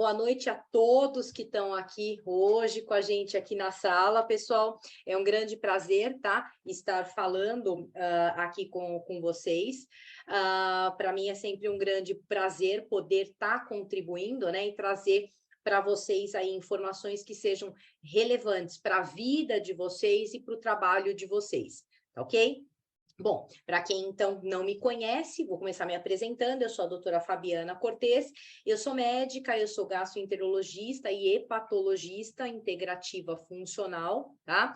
boa noite a todos que estão aqui hoje com a gente aqui na sala, pessoal. É um grande prazer, tá? Estar falando aqui com vocês. Para mim é sempre um grande prazer poder estar contribuindo, né? E trazer para vocês aí informações que sejam relevantes para a vida de vocês e para o trabalho de vocês, tá ok? Bom, para quem então não me conhece, vou começar me apresentando. Eu sou a doutora Fabiana Cortes, eu sou médica, eu sou gastroenterologista e hepatologista integrativa funcional, tá?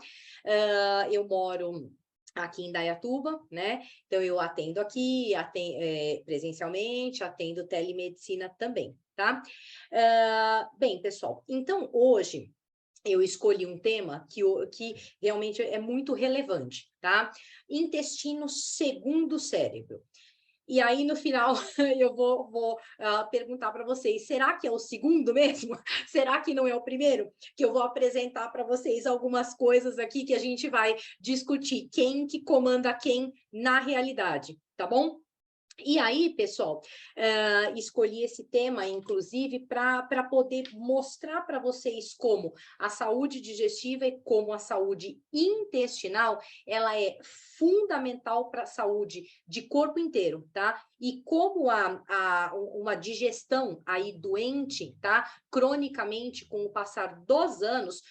Eu moro aqui em Indaiatuba, né? Então eu atendo aqui, presencialmente, atendo telemedicina também, tá? Bem, pessoal, então hoje eu escolhi um tema que realmente é muito relevante, tá? Intestino segundo cérebro. E aí, no final, eu vou perguntar para vocês, será que é o segundo mesmo? Será que não é o primeiro? Que eu vou apresentar para vocês algumas coisas aqui que a gente vai discutir. Quem que comanda quem na realidade, tá bom? E aí, pessoal, escolhi esse tema, inclusive, para poder mostrar para vocês como a saúde digestiva e como a saúde intestinal, ela é fundamental para a saúde de corpo inteiro, tá? E como uma digestão aí doente, tá? Cronicamente, com o passar dos anos,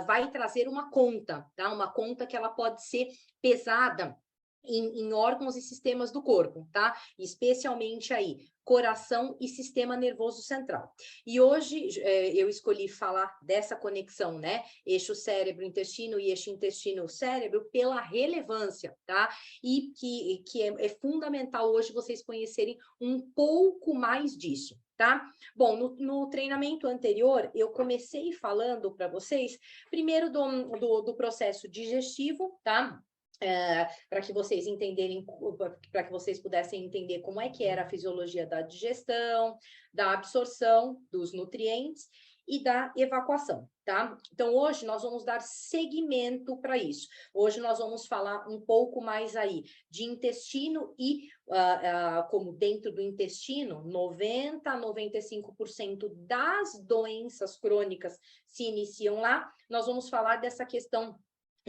vai trazer uma conta, tá? Uma conta que ela pode ser pesada em órgãos e sistemas do corpo, tá? Especialmente aí, coração e sistema nervoso central. E hoje eu escolhi falar dessa conexão, né? Eixo cérebro-intestino e eixo intestino-cérebro pela relevância, tá? E que é fundamental hoje vocês conhecerem um pouco mais disso, tá? Bom, no treinamento anterior, eu comecei falando para vocês, primeiro do processo digestivo, tá? Para que vocês entenderem, para que vocês pudessem entender como é que era a fisiologia da digestão, da absorção dos nutrientes e da evacuação, tá? Então, hoje nós vamos dar seguimento para isso. Hoje nós vamos falar um pouco mais aí de intestino e, como dentro do intestino, 90% a 95% das doenças crônicas se iniciam lá. Nós vamos falar dessa questão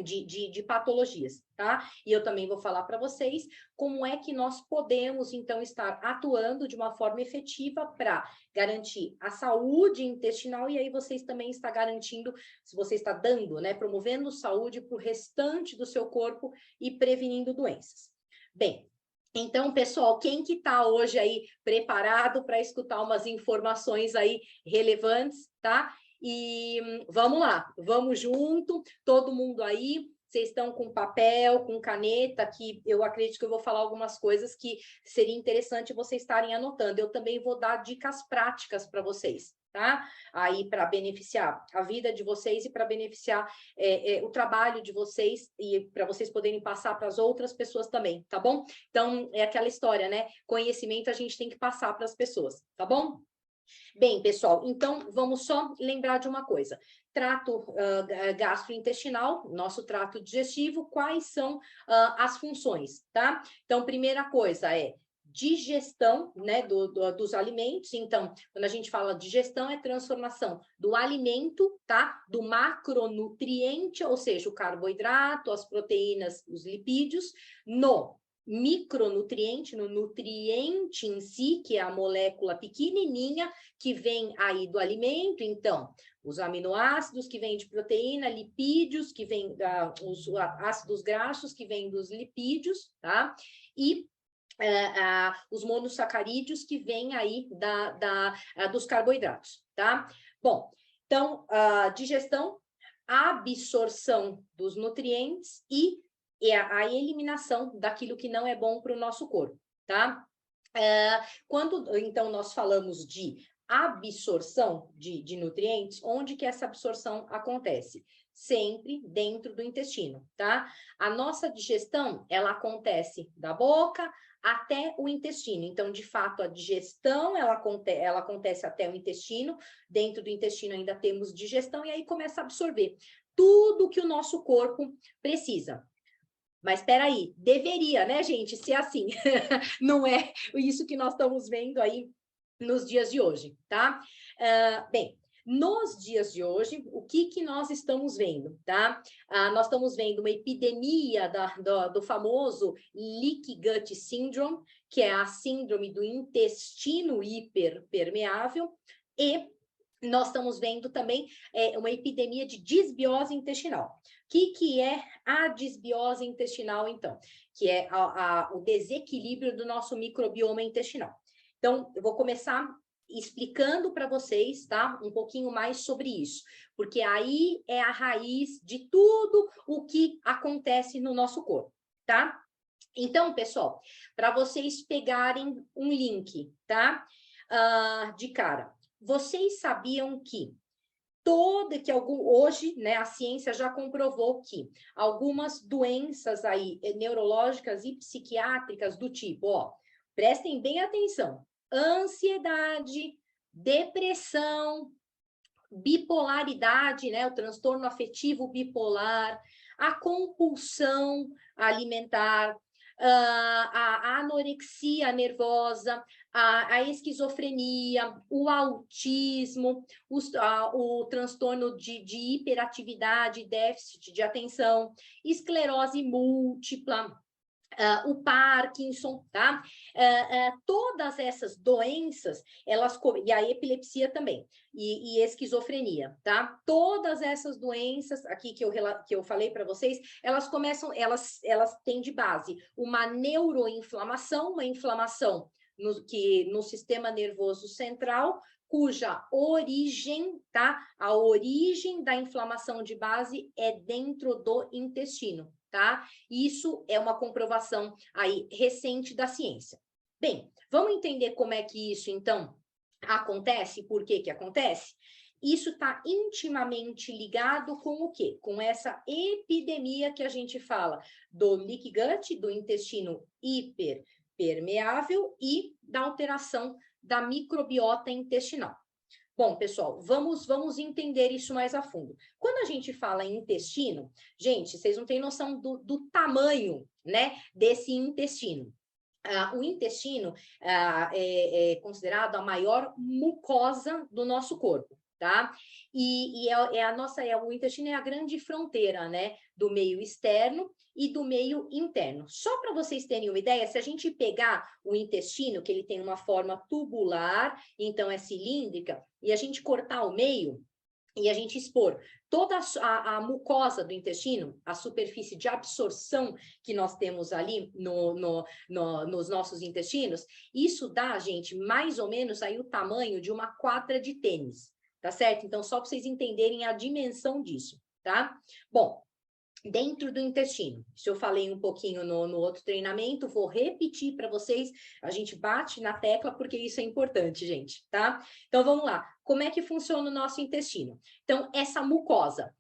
de patologias, tá? E eu também vou falar para vocês como é que nós podemos, então, estar atuando de uma forma efetiva para garantir a saúde intestinal, e aí vocês também estão garantindo, se você está dando, né, promovendo saúde para o restante do seu corpo e prevenindo doenças. Bem, então, pessoal, quem que está hoje aí preparado para escutar umas informações aí relevantes, tá? E vamos lá, vamos junto, todo mundo aí. Vocês estão com papel, com caneta, que eu acredito que eu vou falar algumas coisas que seria interessante vocês estarem anotando. Eu também vou dar dicas práticas para vocês, tá? Aí para beneficiar a vida de vocês e para beneficiar o trabalho de vocês e para vocês poderem passar para as outras pessoas também, tá bom? Então, é aquela história, né? Conhecimento a gente tem que passar para as pessoas, tá bom? Bem, pessoal, então vamos só lembrar de uma coisa. Trato gastrointestinal, nosso trato digestivo, quais são as funções, tá? Então, primeira coisa é digestão, né, dos alimentos. Então, quando a gente fala digestão, é transformação do alimento, tá? Do macronutriente, ou seja, o carboidrato, as proteínas, os lipídios, no micronutriente, no nutriente em si, que é a molécula pequenininha que vem aí do alimento. Então, os aminoácidos que vêm de proteína, lipídios que vêm os ácidos graxos que vêm dos lipídios, tá? E os monossacarídeos que vêm aí dos carboidratos, tá? Bom, então, digestão, absorção dos nutrientes e a eliminação daquilo que não é bom para o nosso corpo, tá? Quando, então, nós falamos de absorção de nutrientes, onde que essa absorção acontece? Sempre dentro do intestino, tá? A nossa digestão, ela acontece da boca até o intestino. Então, de fato, a digestão, ela acontece até o intestino. Dentro do intestino ainda temos digestão e aí começa a absorver tudo que o nosso corpo precisa. Mas espera aí, deveria, né, gente, ser assim. Não é isso que nós estamos vendo aí nos dias de hoje, tá? Bem, nos dias de hoje, o que nós estamos vendo, tá? Nós estamos vendo uma epidemia do famoso Leaky Gut Syndrome, que é a síndrome do intestino hiperpermeável, e nós estamos vendo também uma epidemia de disbiose intestinal. O que é a disbiose intestinal, então? Que é o desequilíbrio do nosso microbioma intestinal. Então, eu vou começar explicando para vocês, tá? Um pouquinho mais sobre isso, porque aí é a raiz de tudo o que acontece no nosso corpo, tá? Então, pessoal, para vocês pegarem um link, tá? De cara, vocês sabiam que hoje, né, a ciência já comprovou que algumas doenças aí neurológicas e psiquiátricas do tipo, ó, prestem bem atenção, ansiedade, depressão, bipolaridade, né, o transtorno afetivo bipolar, a compulsão alimentar, a anorexia nervosa, a esquizofrenia, o autismo, o transtorno de hiperatividade, déficit de atenção, esclerose múltipla, o Parkinson, tá? Todas essas doenças, e a epilepsia também, e esquizofrenia, tá? Todas essas doenças aqui que eu falei para vocês, elas têm de base uma neuroinflamação, uma inflamação no sistema nervoso central, cuja origem, tá? A origem da inflamação de base é dentro do intestino, tá? Isso é uma comprovação aí recente da ciência. Bem, vamos entender como é que isso, então, acontece, por que que acontece? Isso está intimamente ligado com o quê? Com essa epidemia que a gente fala do leaky gut, do intestino hiperpermeável e da alteração da microbiota intestinal. Bom, pessoal, vamos entender isso mais a fundo. Quando a gente fala em intestino, gente, vocês não têm noção do tamanho, né, desse intestino. O intestino é considerado a maior mucosa do nosso corpo, tá? O intestino é a grande fronteira, né, do meio externo e do meio interno. Só para vocês terem uma ideia, se a gente pegar o intestino, que ele tem uma forma tubular, então é cilíndrica, e a gente cortar o meio e a gente expor toda a mucosa do intestino, a superfície de absorção que nós temos ali nos nossos intestinos, isso dá, gente, mais ou menos aí o tamanho de uma quadra de tênis, tá certo? Então, só para vocês entenderem a dimensão disso, tá? Bom, dentro do intestino, isso eu falei um pouquinho no outro treinamento, vou repetir para vocês, a gente bate na tecla porque isso é importante, gente, tá? Então, vamos lá. Como é que funciona o nosso intestino? Então, essa mucosa,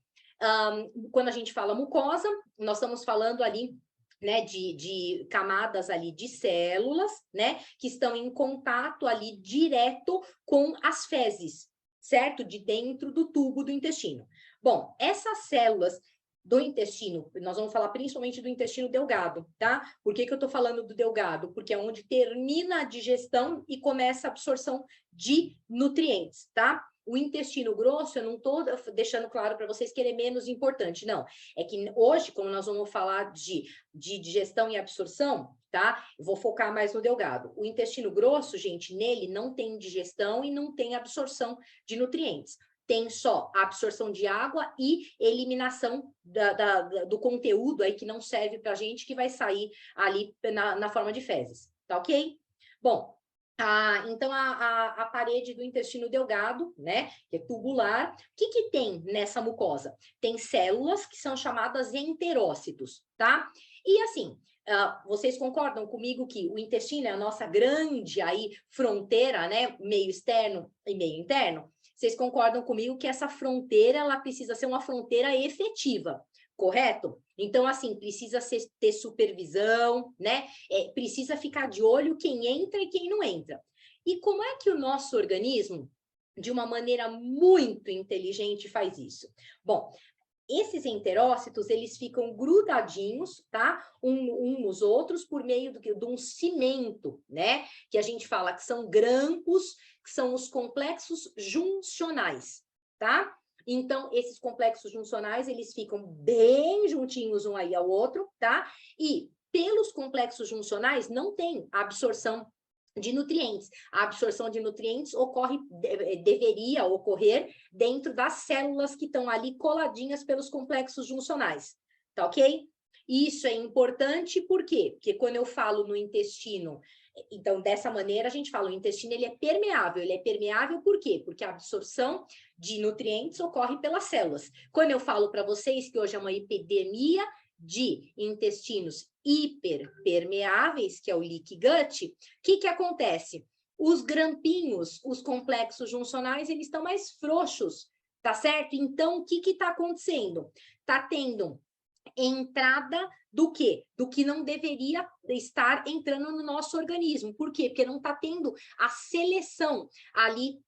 quando a gente fala mucosa, nós estamos falando ali, né, de camadas ali de células, né, que estão em contato ali direto com as fezes, certo? De dentro do tubo do intestino. Bom, essas células do intestino, nós vamos falar principalmente do intestino delgado, tá? Por que que eu tô falando do delgado? Porque é onde termina a digestão e começa a absorção de nutrientes, tá? O intestino grosso, eu não estou deixando claro para vocês que ele é menos importante, não. É que hoje, como nós vamos falar de digestão e absorção, tá? Eu vou focar mais no delgado. O intestino grosso, gente, nele não tem digestão e não tem absorção de nutrientes. Tem só a absorção de água e eliminação do conteúdo aí que não serve para a gente, que vai sair ali na forma de fezes, tá ok? Bom, então a parede do intestino delgado, né, que é tubular, o que tem nessa mucosa? Tem células que são chamadas enterócitos, tá? E assim, vocês concordam comigo que o intestino é a nossa grande aí fronteira, né, meio externo e meio interno? Vocês concordam comigo que essa fronteira, ela precisa ser uma fronteira efetiva, correto? Então, assim, precisa ter supervisão, né? Precisa ficar de olho quem entra e quem não entra. E como é que o nosso organismo, de uma maneira muito inteligente, faz isso? Bom, esses enterócitos, eles ficam grudadinhos, tá? Um nos outros por meio de um cimento, né? Que a gente fala que são grampos, que são os complexos juncionais, tá? Então, esses complexos juncionais, eles ficam bem juntinhos um aí ao outro, tá? E pelos complexos juncionais não tem absorção de nutrientes. A absorção de nutrientes deveria ocorrer dentro das células que estão ali coladinhas pelos complexos juncionais, tá ok? Isso é importante, por quê? Porque quando eu falo no intestino, então, dessa maneira, a gente fala, o intestino ele é permeável por quê? Porque a absorção de nutrientes ocorre pelas células. Quando eu falo para vocês que hoje é uma epidemia de intestinos hiperpermeáveis, que é o leaky gut, o que acontece? Os grampinhos, os complexos juncionais, eles estão mais frouxos, tá certo? Então, o que está acontecendo? Está tendo entrada do quê? Do que não deveria estar entrando no nosso organismo. Por quê? Porque não está tendo a seleção ali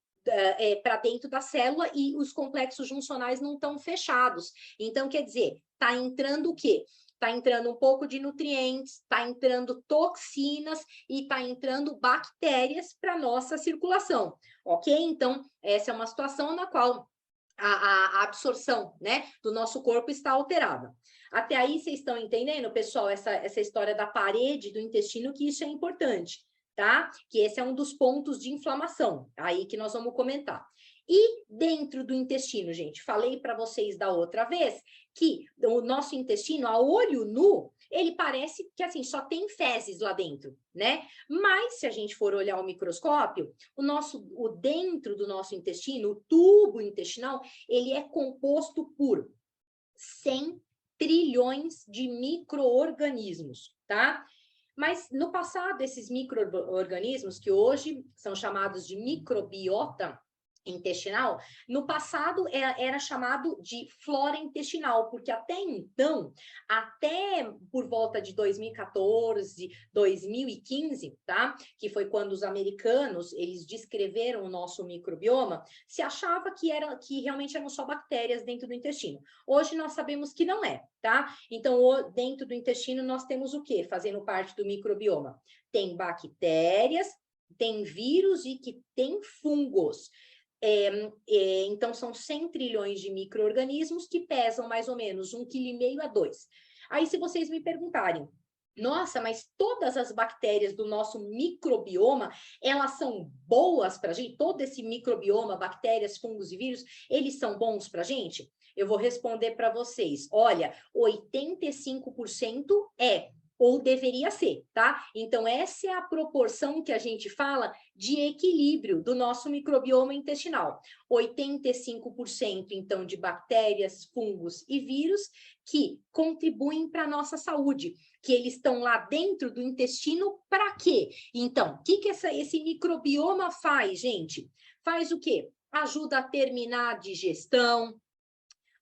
para dentro da célula e os complexos juncionais não estão fechados. Então, quer dizer, está entrando o quê? Está entrando um pouco de nutrientes, está entrando toxinas e está entrando bactérias para a nossa circulação, ok? Então, essa é uma situação na qual a absorção, né, do nosso corpo está alterada. Até aí, vocês estão entendendo, pessoal, essa história da parede do intestino, que isso é importante, tá? Que esse é um dos pontos de inflamação, aí que nós vamos comentar. E dentro do intestino, gente, falei para vocês da outra vez que o nosso intestino, a olho nu, ele parece que assim só tem fezes lá dentro, né? Mas se a gente for olhar o microscópio, o dentro do nosso intestino, o tubo intestinal, ele é composto por 100 trilhões de micro-organismos, tá? Mas no passado, esses micro-organismos, que hoje são chamados de microbiota intestinal, no passado era chamado de flora intestinal, porque até então, até por volta de 2014, 2015, tá? Que foi quando os americanos, eles descreveram o nosso microbioma, se achava que realmente eram só bactérias dentro do intestino. Hoje nós sabemos que não é, tá? Então, dentro do intestino nós temos o quê? Fazendo parte do microbioma. Tem bactérias, tem vírus e que tem fungos. Então, são 100 trilhões de micro-organismos que pesam mais ou menos 1,5 kg a 2. Aí, se vocês me perguntarem, nossa, mas todas as bactérias do nosso microbioma, elas são boas para a gente? Todo esse microbioma, bactérias, fungos e vírus, eles são bons para a gente? Eu vou responder para vocês. Olha, 85% ou deveria ser, tá? Então, essa é a proporção que a gente fala de equilíbrio do nosso microbioma intestinal. 85%, então, de bactérias, fungos e vírus que contribuem para a nossa saúde, que eles estão lá dentro do intestino para quê? Então, o que esse microbioma faz, gente? Faz o quê? Ajuda a terminar a digestão,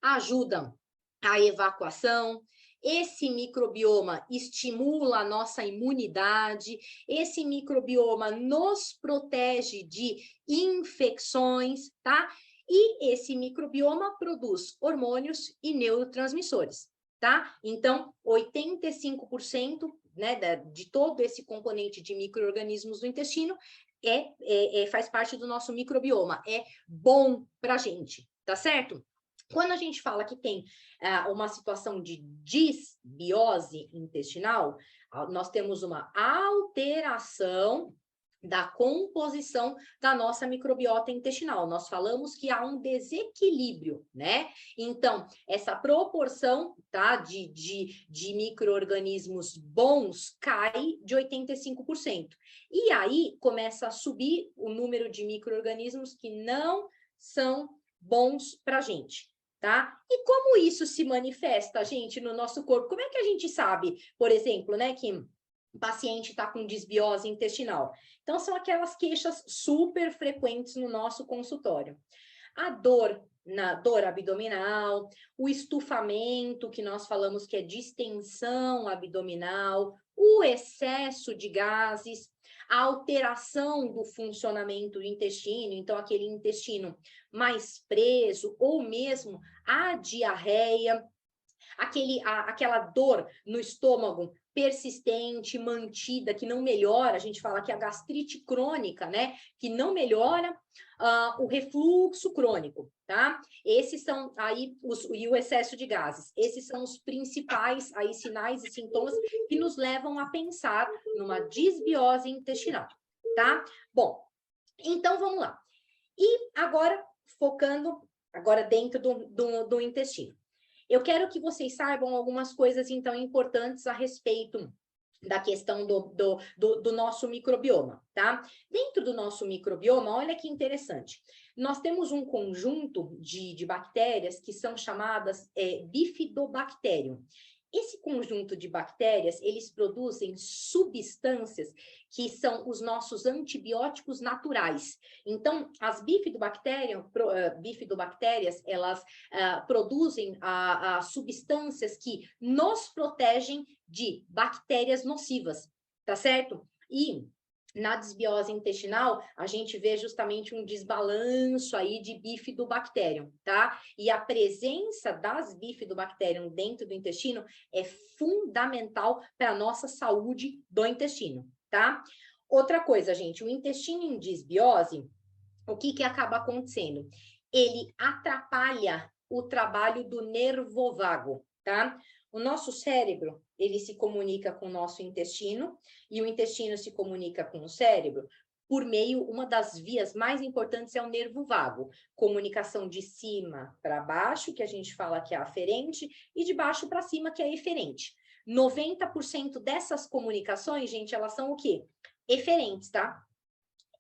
ajuda a evacuação. Esse microbioma estimula a nossa imunidade, esse microbioma nos protege de infecções, tá? E esse microbioma produz hormônios e neurotransmissores, tá? Então, 85%, né, de todo esse componente de micro-organismos do intestino faz parte do nosso microbioma, é bom para a gente, tá certo? Quando a gente fala que tem uma situação de disbiose intestinal, nós temos uma alteração da composição da nossa microbiota intestinal. Nós falamos que há um desequilíbrio, né? Então, essa proporção, tá, de micro-organismos bons cai de 85%. E aí começa a subir o número de micro-organismos que não são bons para a gente. Tá? E como isso se manifesta, gente, no nosso corpo? Como é que a gente sabe, por exemplo, né, que o paciente está com disbiose intestinal? Então, são aquelas queixas super frequentes no nosso consultório. A dor abdominal, o estufamento, que nós falamos que é distensão abdominal, o excesso de gases, a alteração do funcionamento do intestino, então aquele intestino mais preso, ou mesmo a diarreia, aquela dor no estômago persistente, mantida, que não melhora, a gente fala que é a gastrite crônica, né? Que não melhora, o refluxo crônico, tá? Esses são aí, e o excesso de gases. Esses são os principais aí sinais e sintomas que nos levam a pensar numa disbiose intestinal, tá? Bom, então vamos lá. E agora, focando agora dentro do intestino. Eu quero que vocês saibam algumas coisas, então, importantes a respeito da questão do nosso microbioma, tá? Dentro do nosso microbioma, olha que interessante. Nós temos um conjunto de bactérias que são chamadas Bifidobacterium. Esse conjunto de bactérias, eles produzem substâncias que são os nossos antibióticos naturais. Então, as bifidobactérias, elas produzem substâncias que nos protegem de bactérias nocivas, tá certo? E na disbiose intestinal, a gente vê justamente um desbalanço aí de bifidobacterium, tá? E a presença das bifidobacterium dentro do intestino é fundamental para a nossa saúde do intestino, tá? Outra coisa, gente, o intestino em disbiose, o que acaba acontecendo? Ele atrapalha o trabalho do nervo vago, tá? O nosso cérebro, ele se comunica com o nosso intestino, e o intestino se comunica com o cérebro por meio, uma das vias mais importantes é o nervo vago. Comunicação de cima para baixo, que a gente fala que é aferente, e de baixo para cima, que é eferente. 90% dessas comunicações, gente, elas são o quê? Eferentes, tá?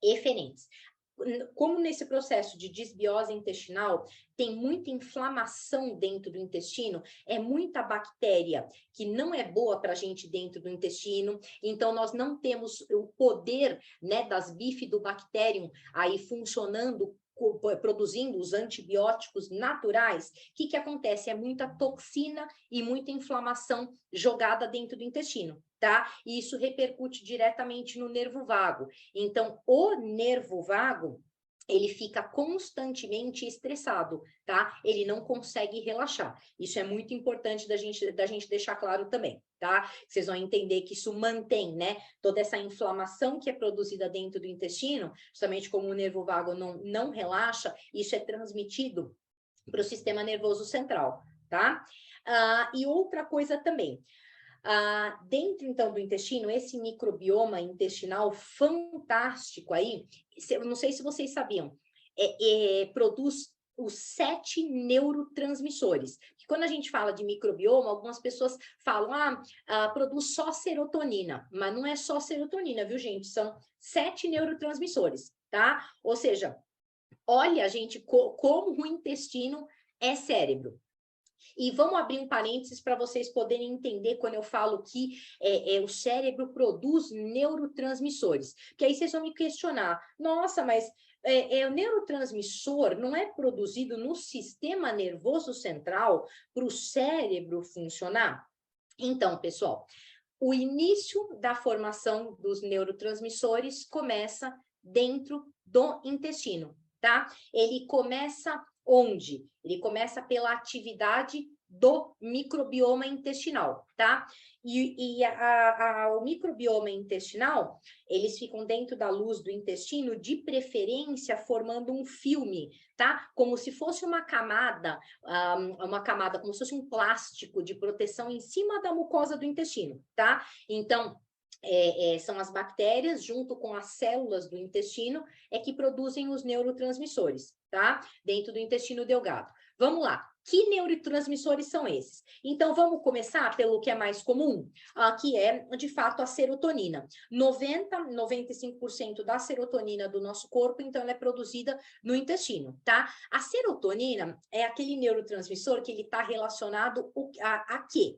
Eferentes. Como nesse processo de disbiose intestinal tem muita inflamação dentro do intestino, é muita bactéria que não é boa para a gente dentro do intestino, então nós não temos o poder, né, das bifidobacterium aí funcionando, produzindo os antibióticos naturais. O que acontece? É muita toxina e muita inflamação jogada dentro do intestino, tá? E isso repercute diretamente no nervo vago. Então, o nervo vago, ele fica constantemente estressado, tá? Ele não consegue relaxar. Isso é muito importante da gente deixar claro também, tá? Vocês vão entender que isso mantém, né, toda essa inflamação que é produzida dentro do intestino, justamente como o nervo vago não relaxa, isso é transmitido para o sistema nervoso central, tá? E outra coisa também, dentro, então, do intestino, esse microbioma intestinal fantástico aí, eu não sei se vocês sabiam, produz os 7 neurotransmissores. Que quando a gente fala de microbioma, algumas pessoas falam, produz só serotonina, mas não é só serotonina, viu, gente? São 7 neurotransmissores, tá? Ou seja, olha, gente, como o intestino é cérebro. E vamos abrir um parênteses para vocês poderem entender quando eu falo que o cérebro produz neurotransmissores. Que aí vocês vão me questionar, nossa, mas o neurotransmissor não é produzido no sistema nervoso central para o cérebro funcionar? Então, pessoal, o início da formação dos neurotransmissores começa dentro do intestino, tá? Ele começa onde? Ele começa pela atividade do microbioma intestinal, tá? E o microbioma intestinal, eles ficam dentro da luz do intestino, de preferência formando um filme, tá? Como se fosse uma camada, como se fosse um plástico de proteção em cima da mucosa do intestino, tá? Então, são as bactérias, junto com as células do intestino, que produzem os neurotransmissores, tá? Dentro do intestino delgado. Vamos lá. Que neurotransmissores são esses? Então, vamos começar pelo que é mais comum, que é, de fato, a serotonina. 95% da serotonina do nosso corpo, então, ela é produzida no intestino, tá? A serotonina é aquele neurotransmissor que ele está relacionado a quê?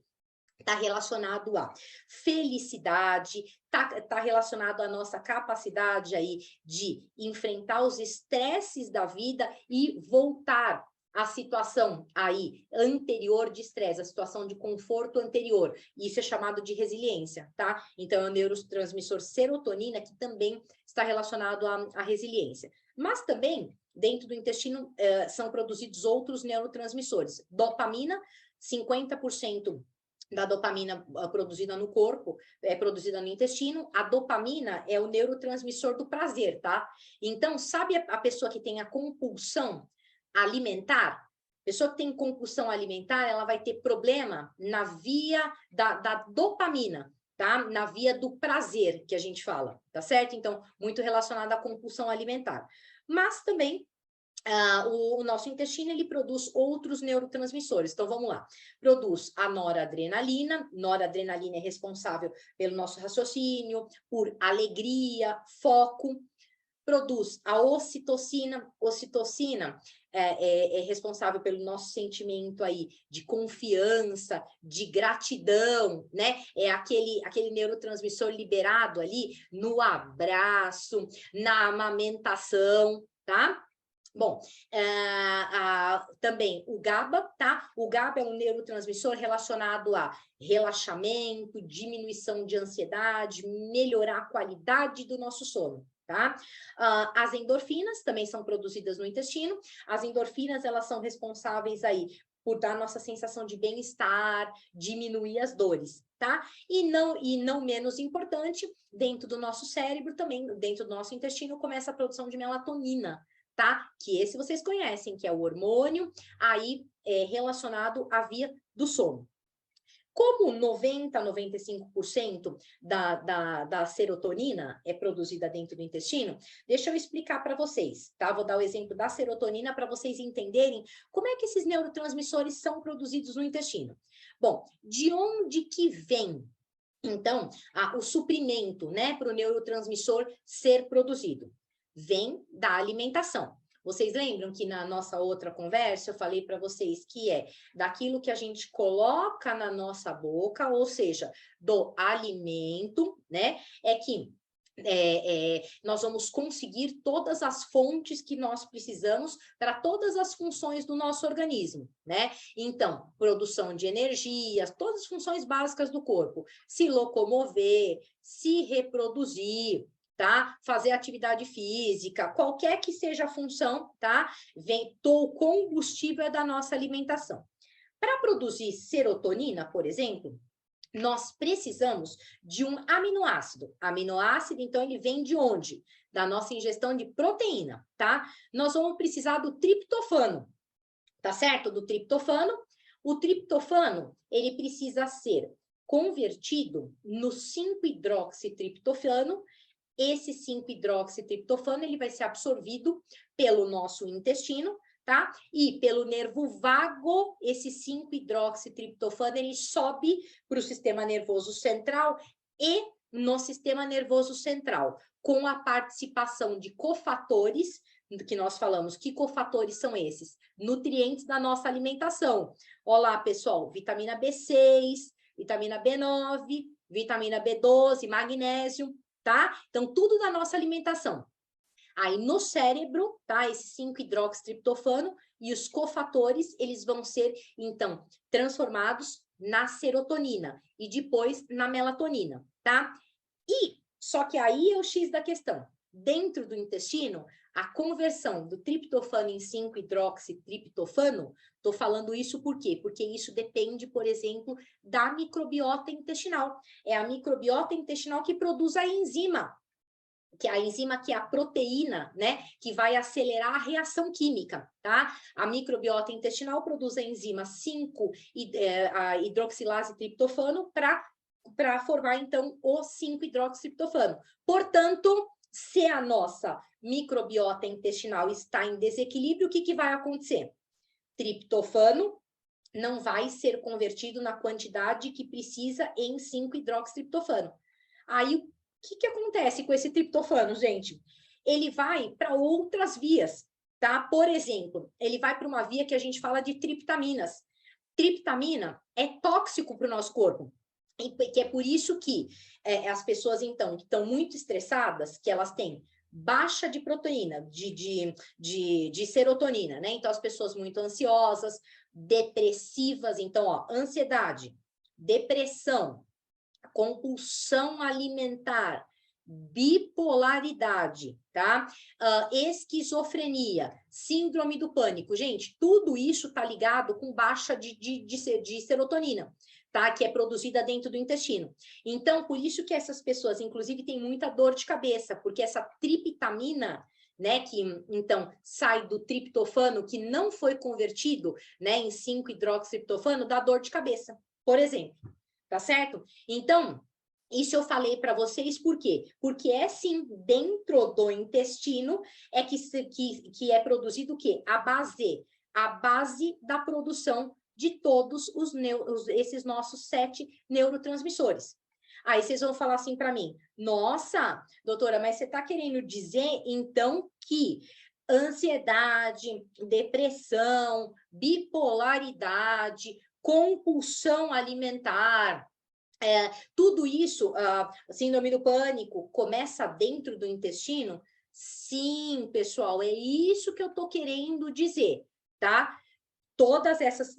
Está relacionado a felicidade, tá relacionado à nossa capacidade aí de enfrentar os estresses da vida e voltar a situação aí anterior de estresse, a situação de conforto anterior. Isso é chamado de resiliência, tá? Então, é o neurotransmissor serotonina que também está relacionado à resiliência. Mas também, dentro do intestino, são produzidos outros neurotransmissores. Dopamina, 50% da dopamina produzida no corpo é produzida no intestino. A dopamina é o neurotransmissor do prazer, tá? Então, sabe a pessoa que tem a compulsão alimentar? A pessoa que tem compulsão alimentar, ela vai ter problema na via da dopamina, tá? Na via do prazer, que a gente fala, tá certo? Então, muito relacionado à compulsão alimentar. Mas também o nosso intestino, ele produz outros neurotransmissores. Então, vamos lá. Produz a noradrenalina. Noradrenalina é responsável pelo nosso raciocínio, por alegria, foco. Produz a ocitocina. Ocitocina é responsável pelo nosso sentimento aí de confiança, de gratidão, né? É aquele neurotransmissor liberado ali no abraço, na amamentação, tá? Bom, também o GABA, tá? O GABA é um neurotransmissor relacionado a relaxamento, diminuição de ansiedade, melhorar a qualidade do nosso sono, tá? As endorfinas também são produzidas no intestino. As endorfinas, elas são responsáveis aí por dar nossa sensação de bem-estar, diminuir as dores, tá? E não menos importante, dentro do nosso cérebro também, dentro do nosso intestino, começa a produção de melatonina, tá? Que esse vocês conhecem, que é o hormônio aí relacionado à via do sono. Como 95% da serotonina é produzida dentro do intestino, deixa eu explicar para vocês, tá? Vou dar o exemplo da serotonina para vocês entenderem como é que esses neurotransmissores são produzidos no intestino. Bom, de onde que vem, então, o suprimento, né, para o neurotransmissor ser produzido? Vem da alimentação. Vocês lembram que na nossa outra conversa eu falei para vocês que é daquilo que a gente coloca na nossa boca, ou seja, do alimento, né? É que nós vamos conseguir todas as fontes que nós precisamos para todas as funções do nosso organismo, né? Então, produção de energia, todas as funções básicas do corpo, se locomover, se reproduzir, tá? Fazer atividade física, qualquer que seja a função, tá? O combustível é da nossa alimentação. Para produzir serotonina, por exemplo, nós precisamos de um aminoácido. Aminoácido, então, ele vem de onde? Da nossa ingestão de proteína, tá? Nós vamos precisar do triptofano, tá certo? Do triptofano. O triptofano, ele precisa ser convertido no 5-hidroxitriptofano. Esse 5-hidroxitriptofano, ele vai ser absorvido pelo nosso intestino, tá? E pelo nervo vago, esse 5-hidroxitriptofano, ele sobe para o sistema nervoso central e no sistema nervoso central, com a participação de cofatores, que nós falamos. Que cofatores são esses? Nutrientes da nossa alimentação. Olá, pessoal, vitamina B6, vitamina B9, vitamina B12, magnésio, tá? Então, tudo da nossa alimentação. Aí, no cérebro, tá? Esse 5-hidroxitriptofano e os cofatores, eles vão ser, então, transformados na serotonina e depois na melatonina, tá? Só que aí é o X da questão. Dentro do intestino, a conversão do triptofano em 5-hidroxitriptofano, estou falando isso por quê? Porque isso depende, por exemplo, da microbiota intestinal. É a microbiota intestinal que produz a enzima, que é a enzima que é a proteína, né, que vai acelerar a reação química, tá? A microbiota intestinal produz a enzima 5-hidroxilase triptofano para formar, então, o 5-hidroxitriptofano. Portanto, se a nossa microbiota intestinal está em desequilíbrio, o que vai acontecer? Triptofano não vai ser convertido na quantidade que precisa em 5-hidroxitriptofano. Aí, o que acontece com esse triptofano, gente? Ele vai para outras vias, tá? Por exemplo, ele vai para uma via que a gente fala de triptaminas. Triptamina é tóxico para o nosso corpo. E que é por isso que as pessoas, então, que estão muito estressadas, que elas têm baixa de proteína, de serotonina, né? Então, as pessoas muito ansiosas, depressivas, então, ó, ansiedade, depressão, compulsão alimentar, bipolaridade, tá? Esquizofrenia, síndrome do pânico. Gente, tudo isso tá ligado com baixa de serotonina, tá? Que é produzida dentro do intestino. Então, por isso que essas pessoas, inclusive, têm muita dor de cabeça, porque essa triptamina, né, que então sai do triptofano, que não foi convertido, né, em 5-hidroxitriptofano, dá dor de cabeça, por exemplo. Tá certo? Então, isso eu falei para vocês por quê? Porque é sim dentro do intestino é que é produzido o quê? A base da produção de todos esses nossos 7 neurotransmissores. Aí vocês vão falar assim para mim: nossa, doutora, mas você está querendo dizer então que ansiedade, depressão, bipolaridade, compulsão alimentar, tudo isso, síndrome do pânico, começa dentro do intestino? Sim, pessoal, é isso que eu estou querendo dizer, tá? Todas essas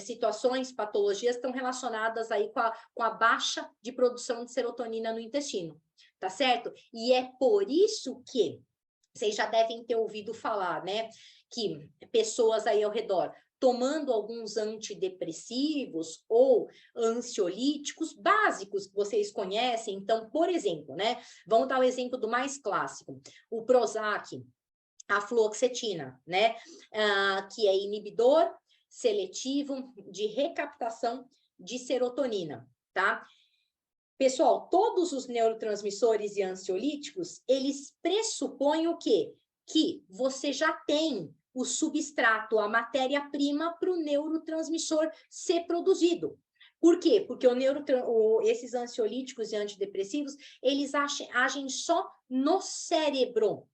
situações, patologias estão relacionadas aí com a baixa de produção de serotonina no intestino, tá certo? E é por isso que vocês já devem ter ouvido falar, né? Que pessoas aí ao redor tomando alguns antidepressivos ou ansiolíticos básicos que vocês conhecem. Então, por exemplo, né? Vamos dar o exemplo do mais clássico, o Prozac, a fluoxetina, né? Que é inibidor seletivo de recaptação de serotonina, tá? Pessoal, todos os neurotransmissores e ansiolíticos, eles pressupõem o quê? Que você já tem o substrato, a matéria-prima para o neurotransmissor ser produzido. Por quê? Porque esses ansiolíticos e antidepressivos, eles agem só no cérebro,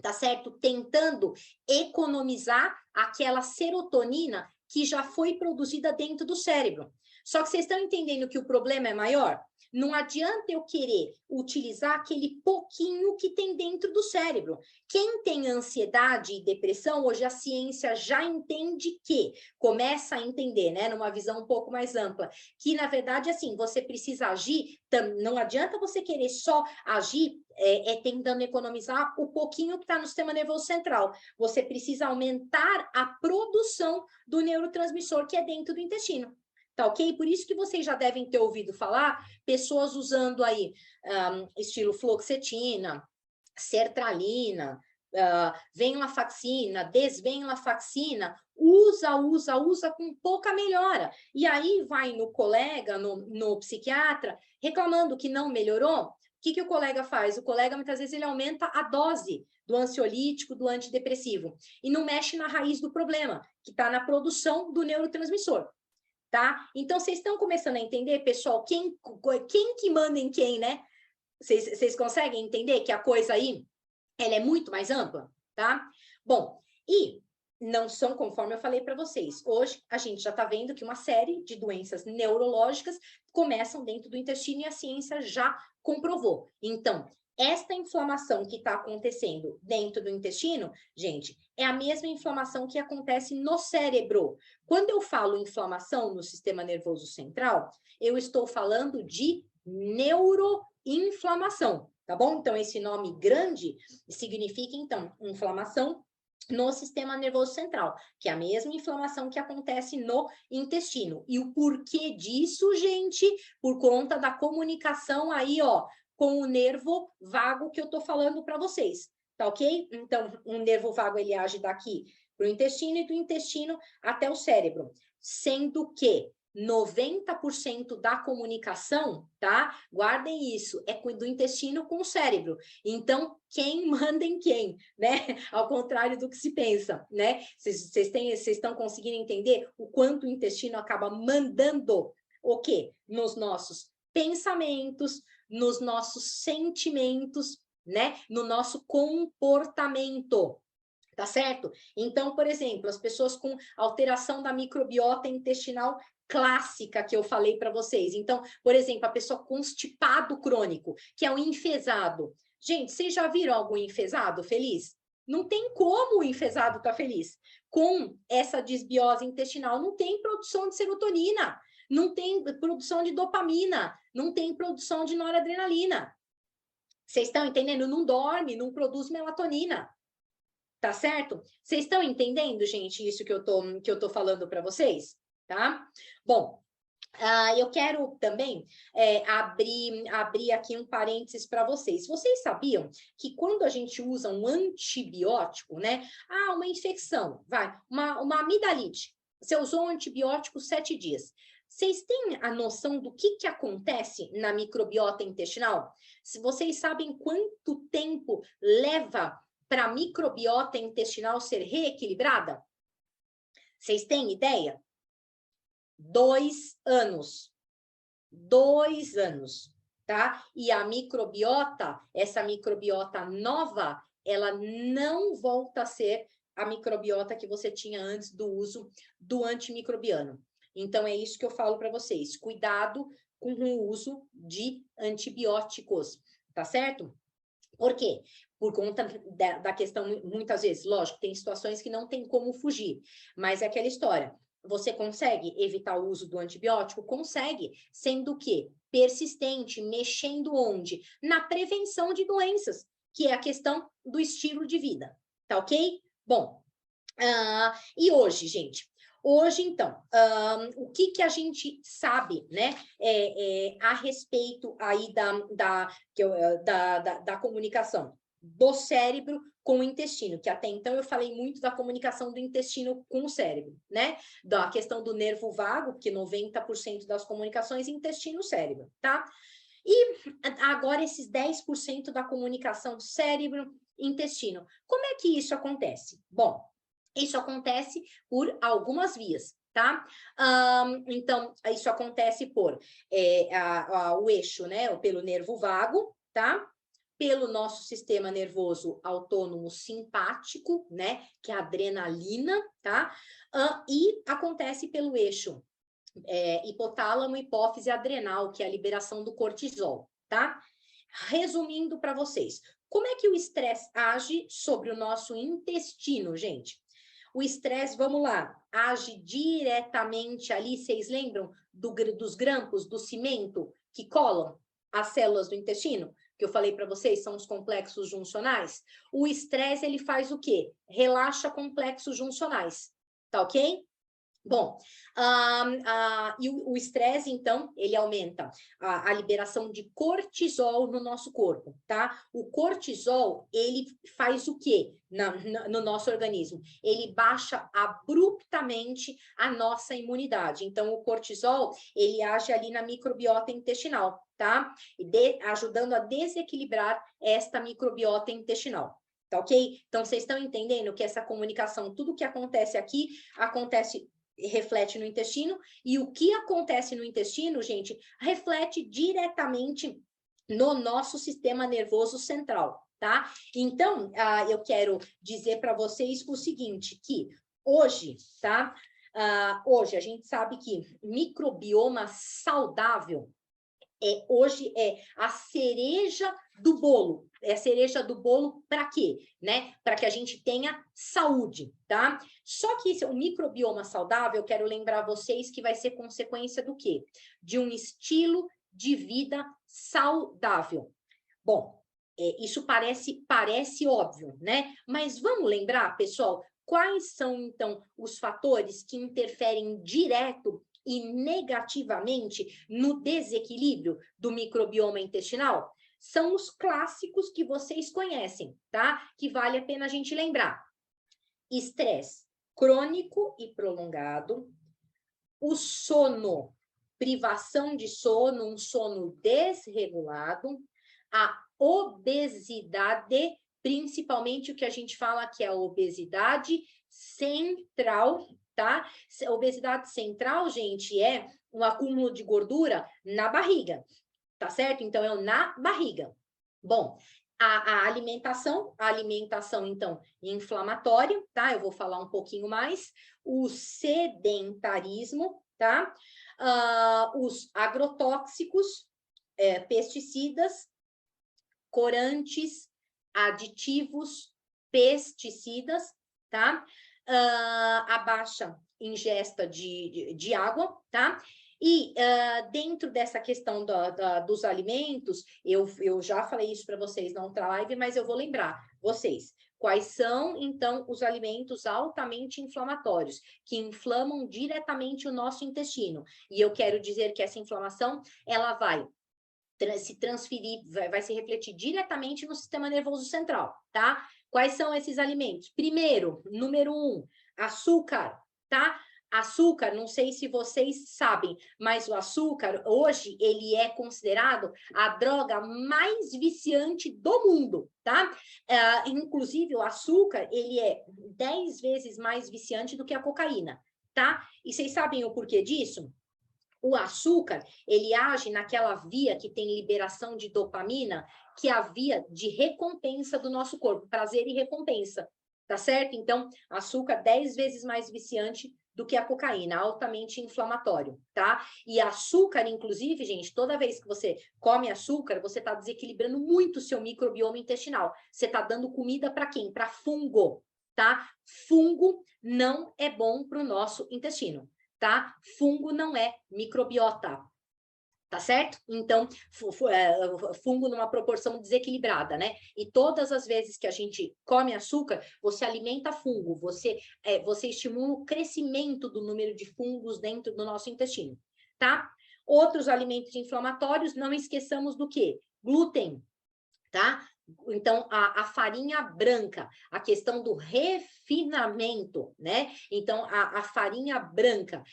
tá certo? Tentando economizar aquela serotonina que já foi produzida dentro do cérebro. Só que vocês estão entendendo que o problema é maior? Não adianta eu querer utilizar aquele pouquinho que tem dentro do cérebro. Quem tem ansiedade e depressão, hoje a ciência já entende que, começa a entender, né, numa visão um pouco mais ampla, que na verdade, assim, você precisa agir, não adianta você querer só agir tentando economizar o pouquinho que está no sistema nervoso central. Você precisa aumentar a produção do neurotransmissor que é dentro do intestino. Tá ok? Por isso que vocês já devem ter ouvido falar pessoas usando aí estilo fluoxetina, sertralina, venlafaxina, desvenlafaxina, usa com pouca melhora. E aí vai no colega, no psiquiatra, reclamando que não melhorou. O que o colega faz? O colega, muitas vezes, ele aumenta a dose do ansiolítico, do antidepressivo, e não mexe na raiz do problema, que está na produção do neurotransmissor. Tá? Então, vocês estão começando a entender, pessoal, quem que manda em quem, né? Vocês conseguem entender que a coisa aí, ela é muito mais ampla, tá? Bom, e não são, conforme eu falei para vocês, hoje a gente já está vendo que uma série de doenças neurológicas começam dentro do intestino e a ciência já comprovou. Então, esta inflamação que está acontecendo dentro do intestino, gente, é a mesma inflamação que acontece no cérebro. Quando eu falo inflamação no sistema nervoso central, eu estou falando de neuroinflamação, tá bom? Então, esse nome grande significa, então, inflamação no sistema nervoso central, que é a mesma inflamação que acontece no intestino. E o porquê disso, gente? Por conta da comunicação aí, ó, com o nervo vago que eu tô falando para vocês, tá ok? Então, o nervo vago, ele age daqui para o intestino e do intestino até o cérebro, sendo que 90% da comunicação, tá? Guardem isso, é do intestino com o cérebro. Então, quem manda em quem, né? Ao contrário do que se pensa, né? Vocês estão conseguindo entender o quanto o intestino acaba mandando o quê? Nos nossos pensamentos, nos nossos sentimentos, né? No nosso comportamento. Tá certo? Então, por exemplo, as pessoas com alteração da microbiota intestinal clássica que eu falei para vocês. Então, por exemplo, a pessoa constipado crônico, que é o enfesado. Gente, vocês já viram algum enfesado feliz? Não tem como o enfesado estar feliz. Com essa disbiose intestinal, não tem produção de serotonina, não tem produção de dopamina, não tem produção de noradrenalina. Vocês estão entendendo? Não dorme, não produz melatonina. Tá certo? Vocês estão entendendo, gente, isso que eu tô falando para vocês? Tá? Bom, eu quero também abrir aqui um parênteses para vocês. Vocês sabiam que quando a gente usa um antibiótico, né? Uma infecção, uma amidalite. Você usou um antibiótico 7 dias. Vocês têm a noção do que acontece na microbiota intestinal? Se vocês sabem quanto tempo leva para a microbiota intestinal ser reequilibrada? Vocês têm ideia? 2 anos. 2 anos, tá? E a microbiota, essa microbiota nova, ela não volta a ser a microbiota que você tinha antes do uso do antimicrobiano. Então, é isso que eu falo para vocês. Cuidado com o uso de antibióticos, tá certo? Por quê? Por conta da questão, muitas vezes, lógico, tem situações que não tem como fugir, mas é aquela história. Você consegue evitar o uso do antibiótico? Consegue, sendo que persistente, mexendo onde? Na prevenção de doenças, que é a questão do estilo de vida, tá ok? Bom, e hoje, gente? Hoje, então, o que a gente sabe, né, a respeito aí da comunicação do cérebro com o intestino, que até então eu falei muito da comunicação do intestino com o cérebro, né, da questão do nervo vago, porque 90% das comunicações é intestino-cérebro, tá? E agora esses 10% da comunicação cérebro-intestino. Como é que isso acontece? Bom, isso acontece por algumas vias, tá? Então, isso acontece por o eixo, né? Pelo nervo vago, tá? Pelo nosso sistema nervoso autônomo simpático, né? Que é a adrenalina, tá? E acontece pelo eixo hipotálamo, hipófise adrenal, que é a liberação do cortisol, tá? Resumindo para vocês, como é que o estresse age sobre o nosso intestino, gente? O estresse, vamos lá, age diretamente ali, vocês lembram dos grampos do cimento que colam as células do intestino? Que eu falei para vocês, são os complexos juncionais. O estresse, ele faz o quê? Relaxa complexos juncionais, tá ok? Bom, e o estresse, então, ele aumenta a liberação de cortisol no nosso corpo, tá? O cortisol, ele faz o quê no nosso organismo? Ele baixa abruptamente a nossa imunidade. Então, o cortisol, ele age ali na microbiota intestinal, tá? Ajudando a desequilibrar esta microbiota intestinal. Tá ok? Então, vocês estão entendendo que essa comunicação, tudo que acontece aqui, reflete no intestino, e o que acontece no intestino, gente, reflete diretamente no nosso sistema nervoso central, tá? Então, eu quero dizer para vocês o seguinte, que hoje, tá? Hoje a gente sabe que microbioma saudável hoje é a cereja do bolo. É a cereja do bolo para quê? Né? Para que a gente tenha saúde, tá? Só que o microbioma saudável, eu quero lembrar vocês que vai ser consequência do quê? De um estilo de vida saudável. Bom, isso parece óbvio, né? Mas vamos lembrar, pessoal, quais são, então, os fatores que interferem direto e negativamente no desequilíbrio do microbioma intestinal? São os clássicos que vocês conhecem, tá? Que vale a pena a gente lembrar. Estresse crônico e prolongado, o sono, privação de sono, um sono desregulado, a obesidade, principalmente o que a gente fala que é a obesidade central, tá? Obesidade central, gente, é um acúmulo de gordura na barriga, tá certo? Então, é na barriga. Bom, a alimentação, então, inflamatória, tá? Eu vou falar um pouquinho mais. O sedentarismo, tá? Os agrotóxicos, pesticidas, corantes, aditivos, pesticidas, tá? A baixa ingesta de água, tá? E dentro dessa questão dos alimentos, eu já falei isso para vocês na outra live, mas eu vou lembrar vocês. Quais são, então, os alimentos altamente inflamatórios, que inflamam diretamente o nosso intestino? E eu quero dizer que essa inflamação, ela vai se transferir, vai se refletir diretamente no sistema nervoso central, tá? Quais são esses alimentos? Primeiro, número 1, açúcar, tá? Açúcar, não sei se vocês sabem, mas o açúcar, hoje, ele é considerado a droga mais viciante do mundo, tá? Inclusive, o açúcar, ele é 10 vezes mais viciante do que a cocaína, tá? E vocês sabem o porquê disso? O açúcar, ele age naquela via que tem liberação de dopamina, que é a via de recompensa do nosso corpo, prazer e recompensa, tá certo? Então, açúcar 10 vezes mais viciante do que a cocaína, altamente inflamatório, tá? E açúcar, inclusive, gente, toda vez que você come açúcar, você tá desequilibrando muito o seu microbioma intestinal. Você tá dando comida para quem? Para fungo, tá? Fungo não é bom para o nosso intestino, tá? Fungo não é microbiota, tá certo? Então, fungo numa proporção desequilibrada, né? E todas as vezes que a gente come açúcar, você alimenta fungo, você estimula o crescimento do número de fungos dentro do nosso intestino, tá? Outros alimentos inflamatórios, não esqueçamos do quê? Glúten, tá? Então, a farinha branca, a questão do refinamento, né? Então, a farinha branca,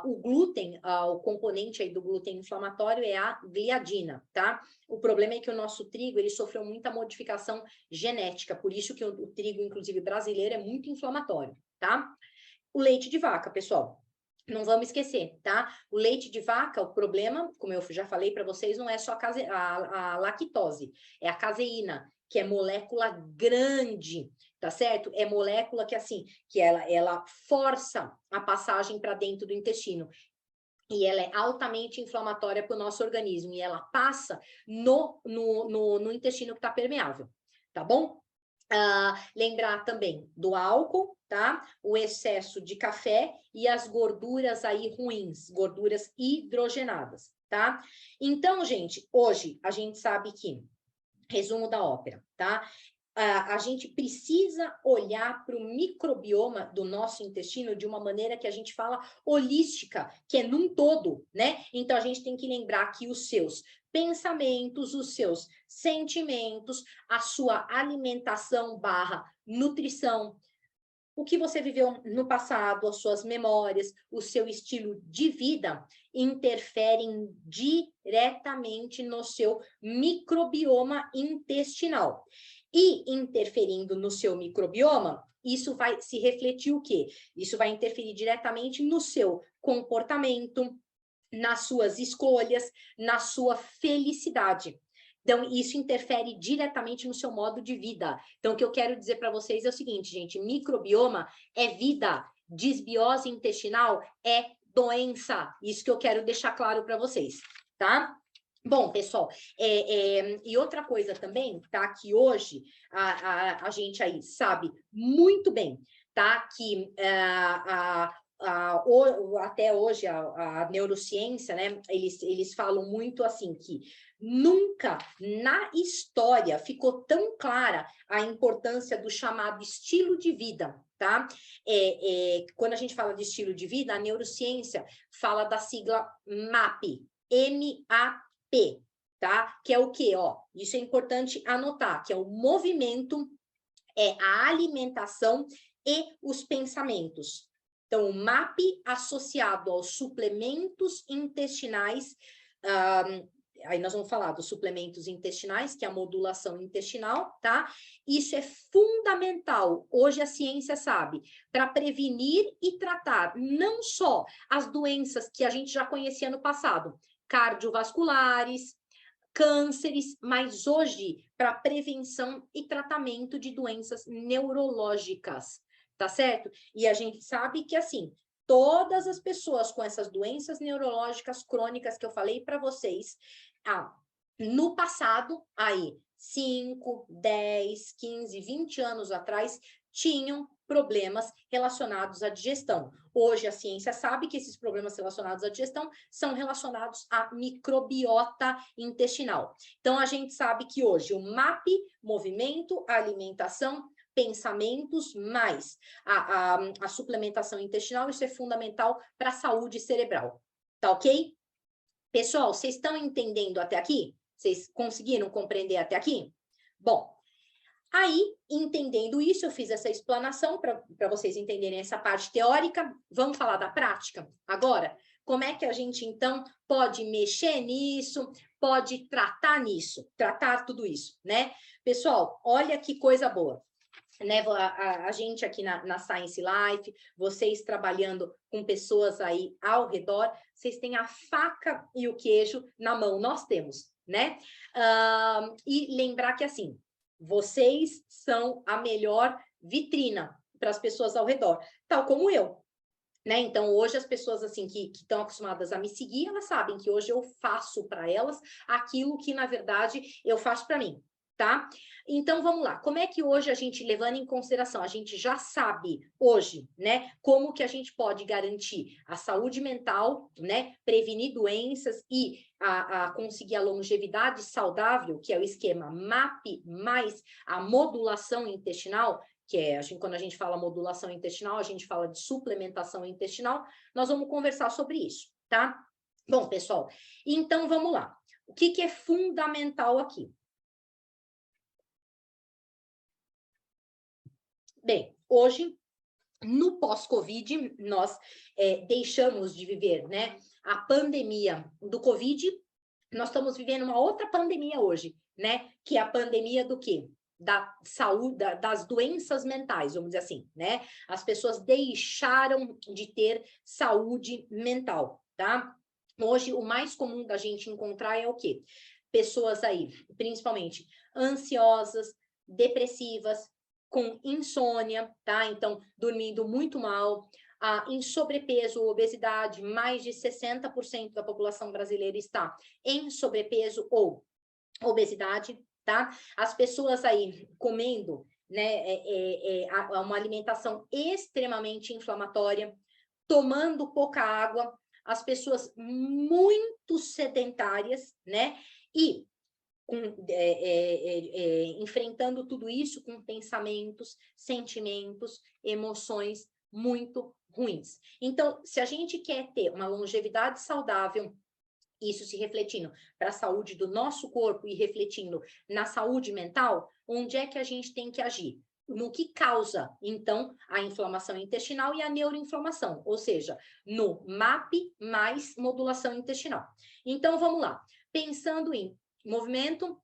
o glúten, o componente aí do glúten inflamatório é a gliadina, tá? O problema é que o nosso trigo, ele sofreu muita modificação genética, por isso que o trigo, inclusive brasileiro, é muito inflamatório, tá? O leite de vaca, pessoal. Não vamos esquecer, tá? O leite de vaca, o problema, como eu já falei para vocês, não é só a lactose, é a caseína, que é molécula grande, tá certo? É molécula que, assim, que ela força a passagem para dentro do intestino. E ela é altamente inflamatória para o nosso organismo. E ela passa no intestino que está permeável, tá bom? Lembrar também do álcool, tá? O excesso de café e as gorduras aí ruins, gorduras hidrogenadas, tá? Então, gente, hoje a gente sabe que, resumo da ópera, tá? A gente precisa olhar para o microbioma do nosso intestino de uma maneira que a gente fala holística, que é num todo, né? Então, a gente tem que lembrar que os seus pensamentos, os seus sentimentos, a sua alimentação / nutrição, o que você viveu no passado, as suas memórias, o seu estilo de vida interferem diretamente no seu microbioma intestinal. E interferindo no seu microbioma, isso vai se refletir o quê? Isso vai interferir diretamente no seu comportamento, nas suas escolhas, na sua felicidade. Então, isso interfere diretamente no seu modo de vida. Então, o que eu quero dizer para vocês é o seguinte, gente: microbioma é vida, desbiose intestinal é doença. Isso que eu quero deixar claro para vocês, tá? Bom, pessoal, e outra coisa também, tá? Que hoje a gente aí sabe muito bem, tá? Que até hoje a neurociência, né? Eles falam muito assim que nunca na história ficou tão clara a importância do chamado estilo de vida, tá? Quando a gente fala de estilo de vida, a neurociência fala da sigla MAP, M-A-P, tá? Que é o quê? Ó, isso é importante anotar, que é o movimento, a alimentação e os pensamentos. Então, o MAP associado aos suplementos intestinais, aí nós vamos falar dos suplementos intestinais, que é a modulação intestinal, tá? Isso é fundamental, hoje a ciência sabe, para prevenir e tratar não só as doenças que a gente já conhecia no passado, cardiovasculares, cânceres, mas hoje para prevenção e tratamento de doenças neurológicas, tá certo? E a gente sabe que, assim, todas as pessoas com essas doenças neurológicas crônicas que eu falei para vocês, no passado, aí, 5, 10, 15, 20 anos atrás, tinham problemas relacionados à digestão. Hoje a ciência sabe que esses problemas relacionados à digestão são relacionados à microbiota intestinal. Então a gente sabe que hoje o MAP, movimento, alimentação, pensamentos, mais a suplementação intestinal, isso é fundamental para a saúde cerebral. Tá ok? Pessoal, vocês estão entendendo até aqui? Vocês conseguiram compreender até aqui? Bom, aí, entendendo isso, eu fiz essa explanação para vocês entenderem essa parte teórica. Vamos falar da prática agora? Como é que a gente, então, pode mexer nisso, pode tratar nisso, tratar tudo isso, né? Pessoal, olha que coisa boa. Né, a gente aqui na Science Life, vocês trabalhando com pessoas aí ao redor, vocês têm a faca e o queijo na mão, nós temos, né? E lembrar que, assim, vocês são a melhor vitrina para as pessoas ao redor, tal como eu. Né? Então, hoje as pessoas assim que estão acostumadas a me seguir, elas sabem que hoje eu faço para elas aquilo que, na verdade, eu faço para mim. Tá? Então, vamos lá. Como é que hoje a gente, levando em consideração, a gente já sabe hoje, né, como que a gente pode garantir a saúde mental, né, prevenir doenças e a conseguir a longevidade saudável, que é o esquema MAP mais a modulação intestinal, que é, quando a gente fala modulação intestinal, a gente fala de suplementação intestinal, nós vamos conversar sobre isso, tá? Bom, pessoal, então vamos lá. O que é fundamental aqui? Bem, hoje, no pós-Covid, nós deixamos de viver, né, a pandemia do Covid, nós estamos vivendo uma outra pandemia hoje, né, que é a pandemia do quê? Da saúde, das doenças mentais, vamos dizer assim, né? As pessoas deixaram de ter saúde mental, tá? Hoje, o mais comum da gente encontrar é o quê? Pessoas aí, principalmente ansiosas, depressivas, com insônia, tá? Então, dormindo muito mal, em sobrepeso, obesidade, mais de 60% da população brasileira está em sobrepeso ou obesidade, tá? As pessoas aí comendo, né, uma alimentação extremamente inflamatória, tomando pouca água, as pessoas muito sedentárias, né? E enfrentando tudo isso com pensamentos, sentimentos, emoções muito ruins. Então, se a gente quer ter uma longevidade saudável, isso se refletindo para a saúde do nosso corpo e refletindo na saúde mental, onde é que a gente tem que agir? No que causa, então, a inflamação intestinal e a neuroinflamação, ou seja, no MAP mais modulação intestinal. Então, vamos lá. Pensando em movimento,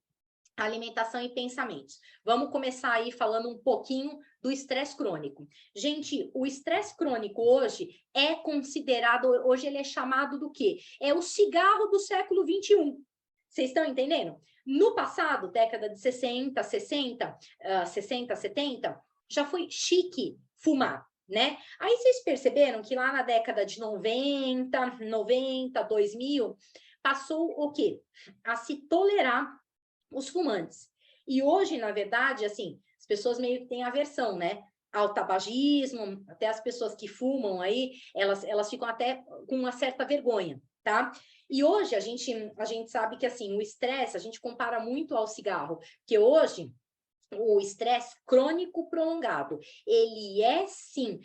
alimentação e pensamentos. Vamos começar aí falando um pouquinho do estresse crônico. Gente, o estresse crônico hoje é considerado, hoje ele é chamado do quê? É o cigarro do século 21. Vocês estão entendendo? No passado, década de 60, 70, já foi chique fumar, né? Aí vocês perceberam que lá na década de 90, 2000, passou o quê? A se tolerar os fumantes. E hoje, na verdade, assim, as pessoas meio que têm aversão, né? Ao tabagismo, até as pessoas que fumam aí, elas ficam até com uma certa vergonha, tá? E hoje a gente sabe que, assim, o estresse, a gente compara muito ao cigarro, que hoje o estresse crônico prolongado, ele é, sim,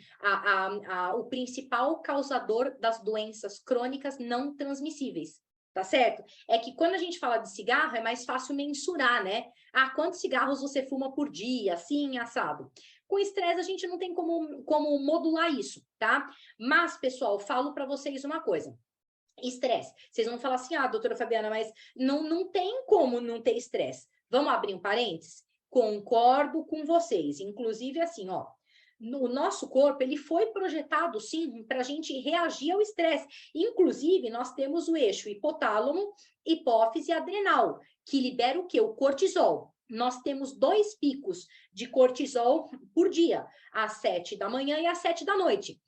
o principal causador das doenças crônicas não transmissíveis. Tá certo? É que quando a gente fala de cigarro, é mais fácil mensurar, né? Ah, quantos cigarros você fuma por dia, assim, assado. Com estresse, a gente não tem como modular isso, tá? Mas, pessoal, falo para vocês uma coisa. Estresse. Vocês vão falar assim, doutora Fabiana, mas não tem como não ter estresse. Vamos abrir um parênteses? Concordo com vocês. Inclusive, assim, ó, o nosso corpo, ele foi projetado, sim, para a gente reagir ao estresse. Inclusive, nós temos o eixo hipotálamo, hipófise e adrenal, que libera o quê? O cortisol. Nós temos 2 picos de cortisol por dia, às 7 da manhã e às 7 da noite.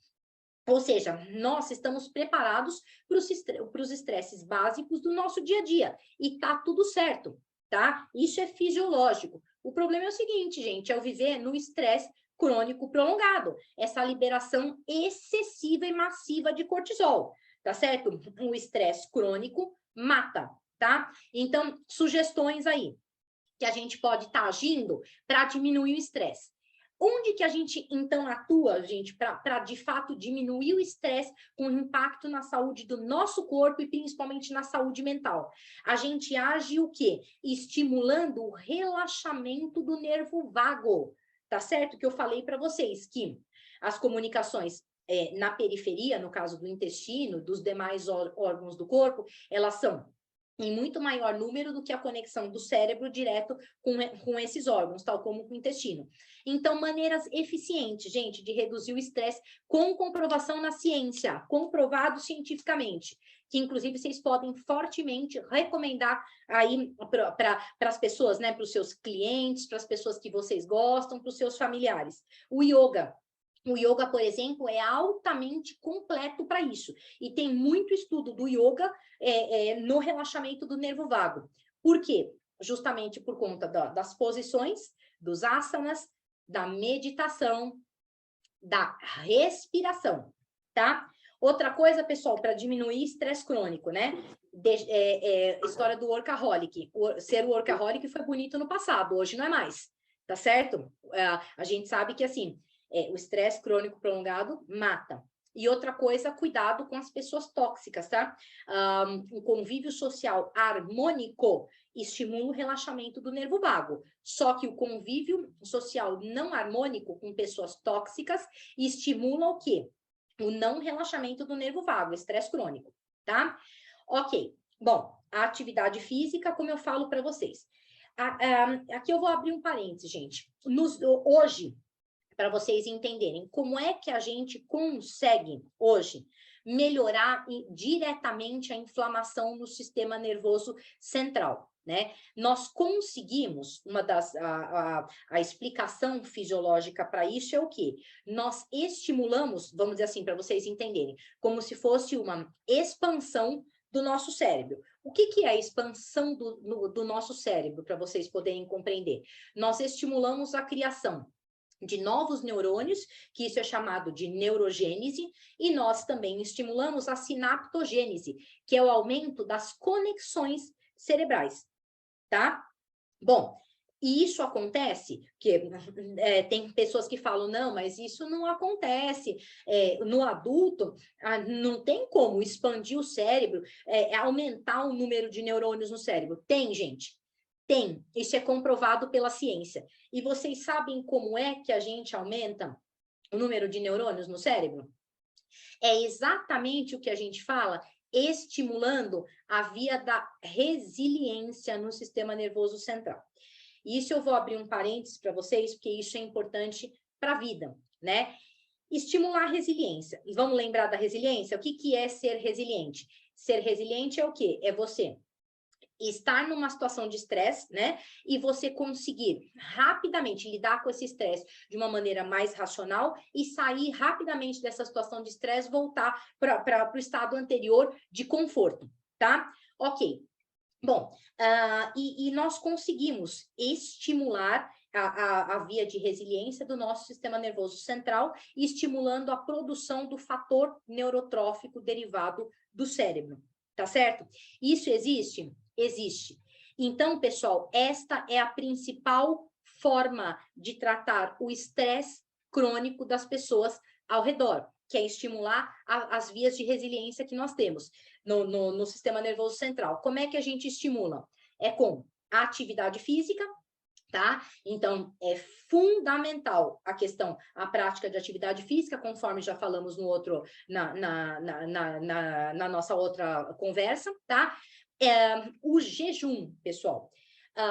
Ou seja, nós estamos preparados para os estresses básicos do nosso dia a dia. E tá tudo certo. tá? Isso é fisiológico. O problema é o seguinte, gente, é o viver no estresse crônico prolongado, essa liberação excessiva e massiva de cortisol, tá certo? O estresse crônico mata, tá? Então, sugestões aí que a gente pode estar agindo para diminuir o estresse. Onde que a gente, então, atua, gente, para de fato diminuir o estresse com impacto na saúde do nosso corpo e principalmente na saúde mental? A gente age o quê? Estimulando o relaxamento do nervo vago, tá certo? Que eu falei para vocês que as comunicações na periferia, no caso do intestino, dos demais órgãos do corpo, elas são em muito maior número do que a conexão do cérebro direto com esses órgãos, tal como com o intestino. Então, maneiras eficientes, gente, de reduzir o estresse com comprovação na ciência, comprovado cientificamente, que inclusive vocês podem fortemente recomendar aí para as pessoas, né, para os seus clientes, para as pessoas que vocês gostam, para os seus familiares. O yoga. O yoga, por exemplo, é altamente completo para isso. E tem muito estudo do yoga no relaxamento do nervo vago. Por quê? Justamente por conta das posições, dos asanas, da meditação, da respiração, tá? Outra coisa, pessoal, para diminuir estresse crônico, né? História do workaholic. Ser workaholic foi bonito no passado, hoje não é mais, tá certo? A gente sabe que, assim, o estresse crônico prolongado mata. E outra coisa, cuidado com as pessoas tóxicas, tá? O convívio social harmônico estimula o relaxamento do nervo vago. Só que o convívio social não harmônico com pessoas tóxicas estimula o quê? O não relaxamento do nervo vago, estresse crônico, tá? Ok. Bom, a atividade física, como eu falo para vocês. Aqui eu vou abrir um parênteses, gente. Hoje, para vocês entenderem como é que a gente consegue hoje melhorar diretamente a inflamação no sistema nervoso central, né? Nós conseguimos, a explicação fisiológica para isso é o quê? Nós estimulamos, vamos dizer assim, para vocês entenderem, como se fosse uma expansão do nosso cérebro. O que é a expansão do nosso cérebro, para vocês poderem compreender? Nós estimulamos a criação de novos neurônios, que isso é chamado de neurogênese, e nós também estimulamos a sinaptogênese, que é o aumento das conexões cerebrais, tá? Bom, e isso acontece, que tem pessoas que falam, não, mas isso não acontece. No adulto, não tem como expandir o cérebro, aumentar o número de neurônios no cérebro. Tem, gente. Tem, isso é comprovado pela ciência. E vocês sabem como é que a gente aumenta o número de neurônios no cérebro? É exatamente o que a gente fala, estimulando a via da resiliência no sistema nervoso central. Isso eu vou abrir um parênteses para vocês, porque isso é importante para a vida, né? Estimular a resiliência. E vamos lembrar da resiliência? O que é ser resiliente? Ser resiliente é o quê? É você estar numa situação de estresse, né? E você conseguir rapidamente lidar com esse estresse de uma maneira mais racional e sair rapidamente dessa situação de estresse, voltar para o estado anterior de conforto, tá? Ok. Bom, e nós conseguimos estimular a via de resiliência do nosso sistema nervoso central, estimulando a produção do fator neurotrófico derivado do cérebro, tá certo? Isso existe? Existe. Então, pessoal, esta é a principal forma de tratar o estresse crônico das pessoas ao redor, que é estimular as vias de resiliência que nós temos no sistema nervoso central. Como é que a gente estimula? É com a atividade física, tá? Então, é fundamental a prática de atividade física, conforme já falamos na nossa outra conversa, tá? O jejum, pessoal,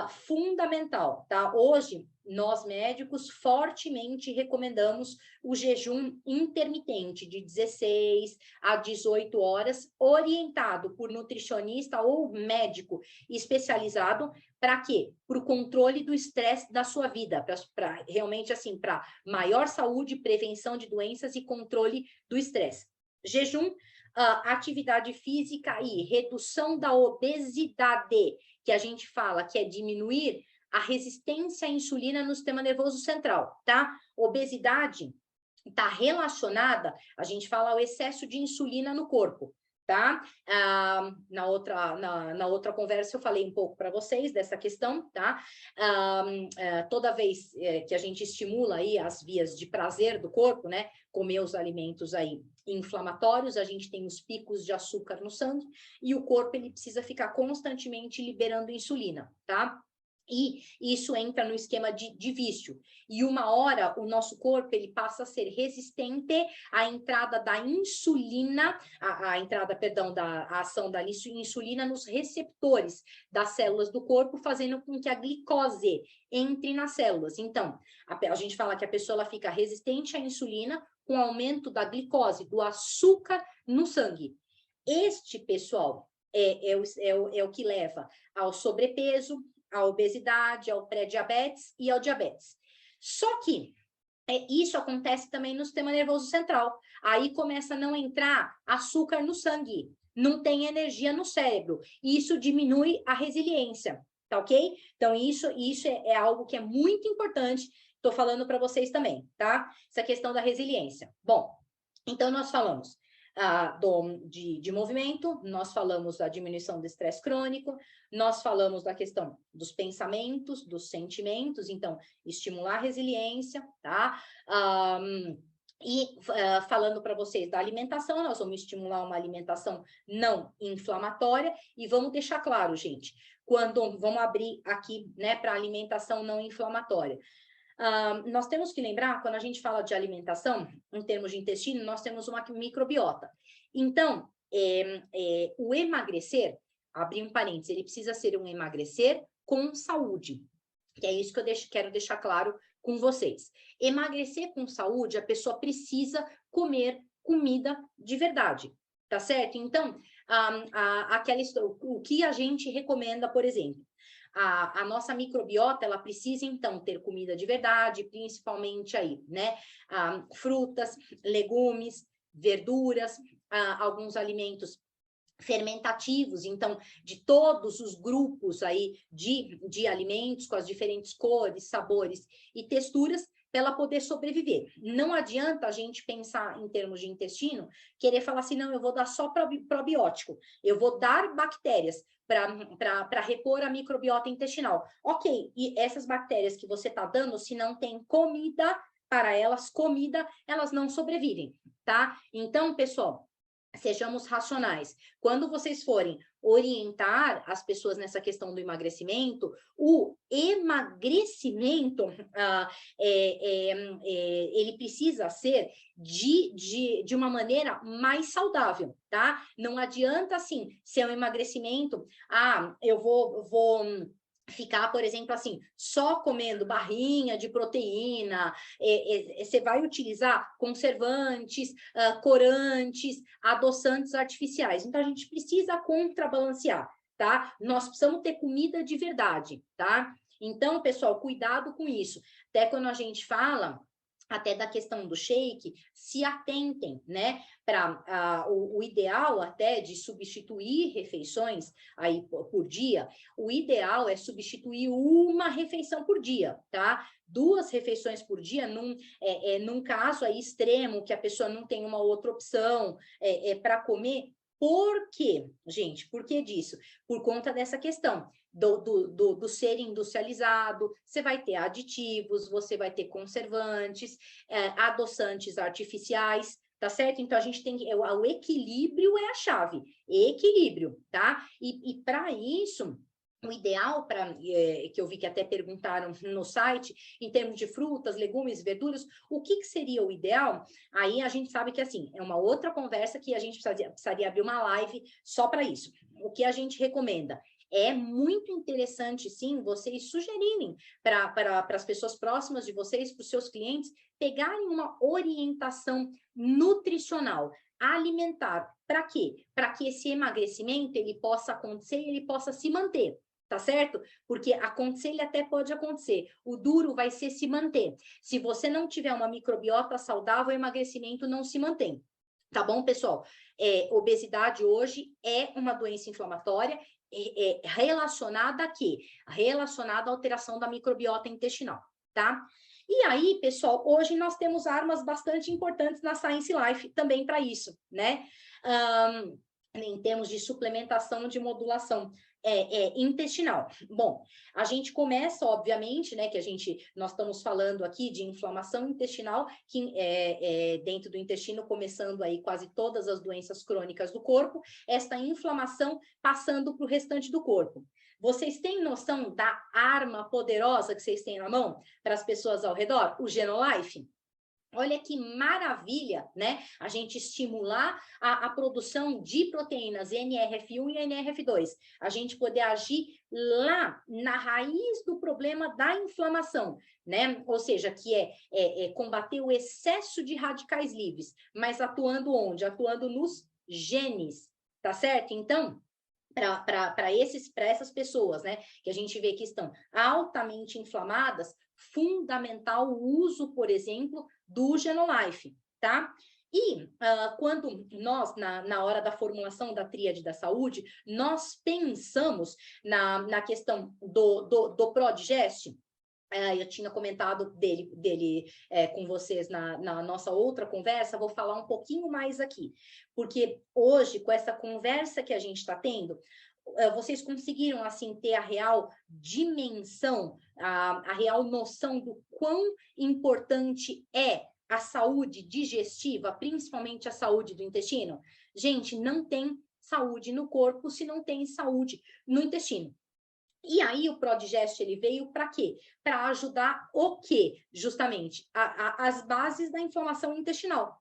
fundamental, tá? Hoje, nós médicos fortemente recomendamos o jejum intermitente de 16 a 18 horas, orientado por nutricionista ou médico especializado, para quê? Para o controle do estresse da sua vida, para realmente, assim, para maior saúde, prevenção de doenças e controle do estresse. jejum, atividade física e redução da obesidade, que a gente fala que é diminuir a resistência à insulina no sistema nervoso central, tá? Obesidade está relacionada, a gente fala, ao excesso de insulina no corpo, tá? Na outra conversa eu falei um pouco para vocês dessa questão, tá? Toda vez que a gente estimula aí as vias de prazer do corpo, né? Comer os alimentos aí inflamatórios, a gente tem os picos de açúcar no sangue e o corpo ele precisa ficar constantemente liberando insulina, tá? E isso entra no esquema de vício. E uma hora o nosso corpo ele passa a ser resistente à entrada da insulina, da ação da insulina nos receptores das células do corpo, fazendo com que a glicose entre nas células. Então, a gente fala que a pessoa ela fica resistente à insulina com o aumento da glicose, do açúcar no sangue. Este, pessoal, é o que leva ao sobrepeso, à obesidade, ao pré-diabetes e ao diabetes. Só que isso acontece também no sistema nervoso central. Aí começa a não entrar açúcar no sangue, não tem energia no cérebro. E isso diminui a resiliência, tá ok? Então, isso é algo que é muito importante. Estou falando para vocês também, tá? Essa questão da resiliência. Bom, então nós falamos de movimento, nós falamos da diminuição do estresse crônico, nós falamos da questão dos pensamentos, dos sentimentos, então, estimular a resiliência, tá? Falando para vocês da alimentação, nós vamos estimular uma alimentação não inflamatória e vamos deixar claro, gente, vamos abrir aqui, né, para alimentação não inflamatória. Nós temos que lembrar, quando a gente fala de alimentação, em termos de intestino, nós temos uma microbiota. Então, o emagrecer, abrir um parênteses, ele precisa ser um emagrecer com saúde. Que é isso que eu quero deixar claro com vocês. Emagrecer com saúde, a pessoa precisa comer comida de verdade, tá certo? Então, o que a gente recomenda, por exemplo, a nossa microbiota, ela precisa, então, ter comida de verdade, principalmente aí, né? Frutas, legumes, verduras, alguns alimentos fermentativos, então, de todos os grupos aí de alimentos, com as diferentes cores, sabores e texturas, para ela poder sobreviver. Não adianta a gente pensar em termos de intestino, querer falar assim, não, eu vou dar só probiótico, eu vou dar bactérias para repor a microbiota intestinal. Ok, e essas bactérias que você está dando, se não tem comida para elas, elas não sobrevivem, tá? Então, pessoal, sejamos racionais. Quando vocês forem orientar as pessoas nessa questão do emagrecimento, o emagrecimento ele precisa ser de uma maneira mais saudável, tá? Não adianta, assim, ser um emagrecimento, eu vou ficar, por exemplo, assim, só comendo barrinha de proteína, você vai utilizar conservantes, corantes, adoçantes artificiais. Então, a gente precisa contrabalancear, tá? Nós precisamos ter comida de verdade, tá? Então, pessoal, cuidado com isso. Até quando a gente fala até da questão do shake, se atentem, né, para o ideal até de substituir refeições aí por dia, o ideal é substituir uma refeição por dia, tá? 2 refeições por dia, num caso aí extremo, que a pessoa não tem uma outra opção para comer. Por quê, gente? Por que disso? Por conta dessa questão do ser industrializado, você vai ter aditivos, você vai ter conservantes, adoçantes artificiais, tá certo? Então, a gente tem o equilíbrio é a chave, equilíbrio, tá? E para isso, o ideal, que eu vi que até perguntaram no site, em termos de frutas, legumes, verduras, o que seria o ideal? Aí a gente sabe que, assim, é uma outra conversa que a gente precisaria abrir uma live só para isso. O que a gente recomenda? É muito interessante, sim, vocês sugerirem para as pessoas próximas de vocês, para os seus clientes, pegarem uma orientação nutricional, alimentar. Para quê? Para que esse emagrecimento ele possa acontecer e ele possa se manter. Tá certo? Porque acontecer, ele até pode acontecer. O duro vai ser se manter. Se você não tiver uma microbiota saudável, o emagrecimento não se mantém. Tá bom, pessoal? Obesidade hoje é uma doença inflamatória relacionada a quê? Relacionada à alteração da microbiota intestinal, tá? E aí, pessoal, hoje nós temos armas bastante importantes na Science Life também para isso, né? Em termos de suplementação de modulação intestinal. Bom, a gente começa, obviamente, né, nós estamos falando aqui de inflamação intestinal, que dentro do intestino, começando aí quase todas as doenças crônicas do corpo, esta inflamação passando para o restante do corpo. Vocês têm noção da arma poderosa que vocês têm na mão para as pessoas ao redor? O Genolife? Olha que maravilha, né? A gente estimular a produção de proteínas NRF1 e NRF2. A gente poder agir lá na raiz do problema da inflamação, né? Ou seja, que combater o excesso de radicais livres, mas atuando onde? Atuando nos genes, tá certo? Então, para essas pessoas, né, que a gente vê que estão altamente inflamadas, fundamental o uso, por exemplo, do Genolife, tá? E quando nós, na hora da formulação da tríade da saúde, nós pensamos na questão do Prodigest. Eu tinha comentado dele com vocês na nossa outra conversa, vou falar um pouquinho mais aqui, porque hoje, com essa conversa que a gente está tendo, vocês conseguiram, assim, ter a real dimensão, a real noção do quão importante é a saúde digestiva, principalmente a saúde do intestino? Gente, não tem saúde no corpo se não tem saúde no intestino. E aí o Prodigest, ele veio para quê? Para ajudar o quê? Justamente as bases da inflamação intestinal,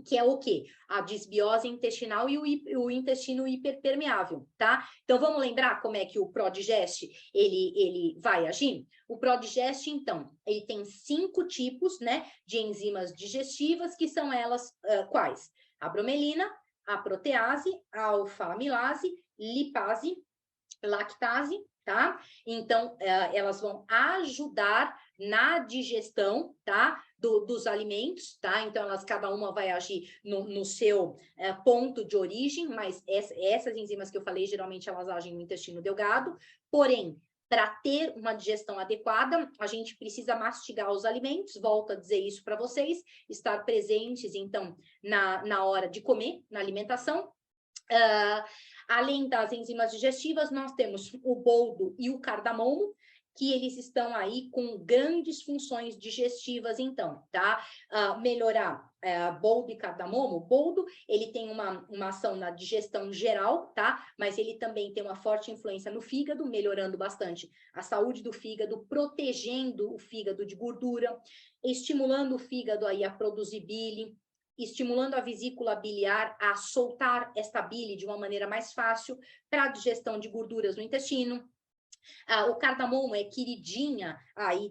que é o quê? A disbiose intestinal e o intestino hiperpermeável, tá? Então, vamos lembrar como é que o Prodigest, ele vai agir? O Prodigest, então, ele tem 5 tipos, né, de enzimas digestivas, que são elas quais? A bromelina, a protease, a alfa-amilase, lipase, lactase, tá? Então, elas vão ajudar na digestão, tá? Dos alimentos, tá? Então, cada uma vai agir no seu ponto de origem, mas essas enzimas que eu falei, geralmente elas agem no intestino delgado, porém, para ter uma digestão adequada, a gente precisa mastigar os alimentos, volto a dizer isso para vocês, estar presentes, então, na hora de comer, na alimentação. Além das enzimas digestivas, nós temos o boldo e o cardamomo, que eles estão aí com grandes funções digestivas, então, tá? Melhorar boldo e cardamomo. Boldo, ele tem uma ação na digestão geral, tá? Mas ele também tem uma forte influência no fígado, melhorando bastante a saúde do fígado, protegendo o fígado de gordura, estimulando o fígado aí a produzir bile, estimulando a vesícula biliar a soltar esta bile de uma maneira mais fácil para a digestão de gorduras no intestino. O cardamomo é queridinha aí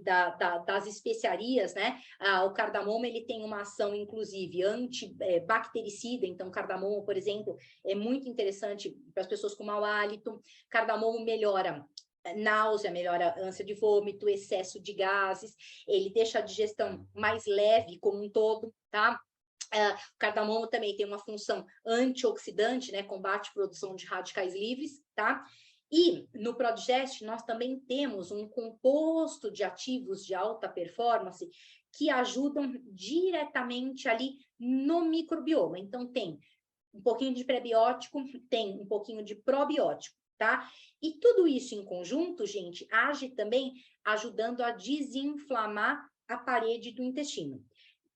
das especiarias, né? O cardamomo, ele tem uma ação, inclusive, antibactericida. Então, o cardamomo, por exemplo, é muito interessante para as pessoas com mau hálito. Cardamomo melhora náusea, melhora ânsia de vômito, excesso de gases. Ele deixa a digestão mais leve como um todo, tá? O cardamomo também tem uma função antioxidante, né? Combate a produção de radicais livres, tá? E no Prodigest, nós também temos um composto de ativos de alta performance que ajudam diretamente ali no microbioma. Então, tem um pouquinho de prebiótico, tem um pouquinho de probiótico, tá? E tudo isso em conjunto, gente, age também ajudando a desinflamar a parede do intestino.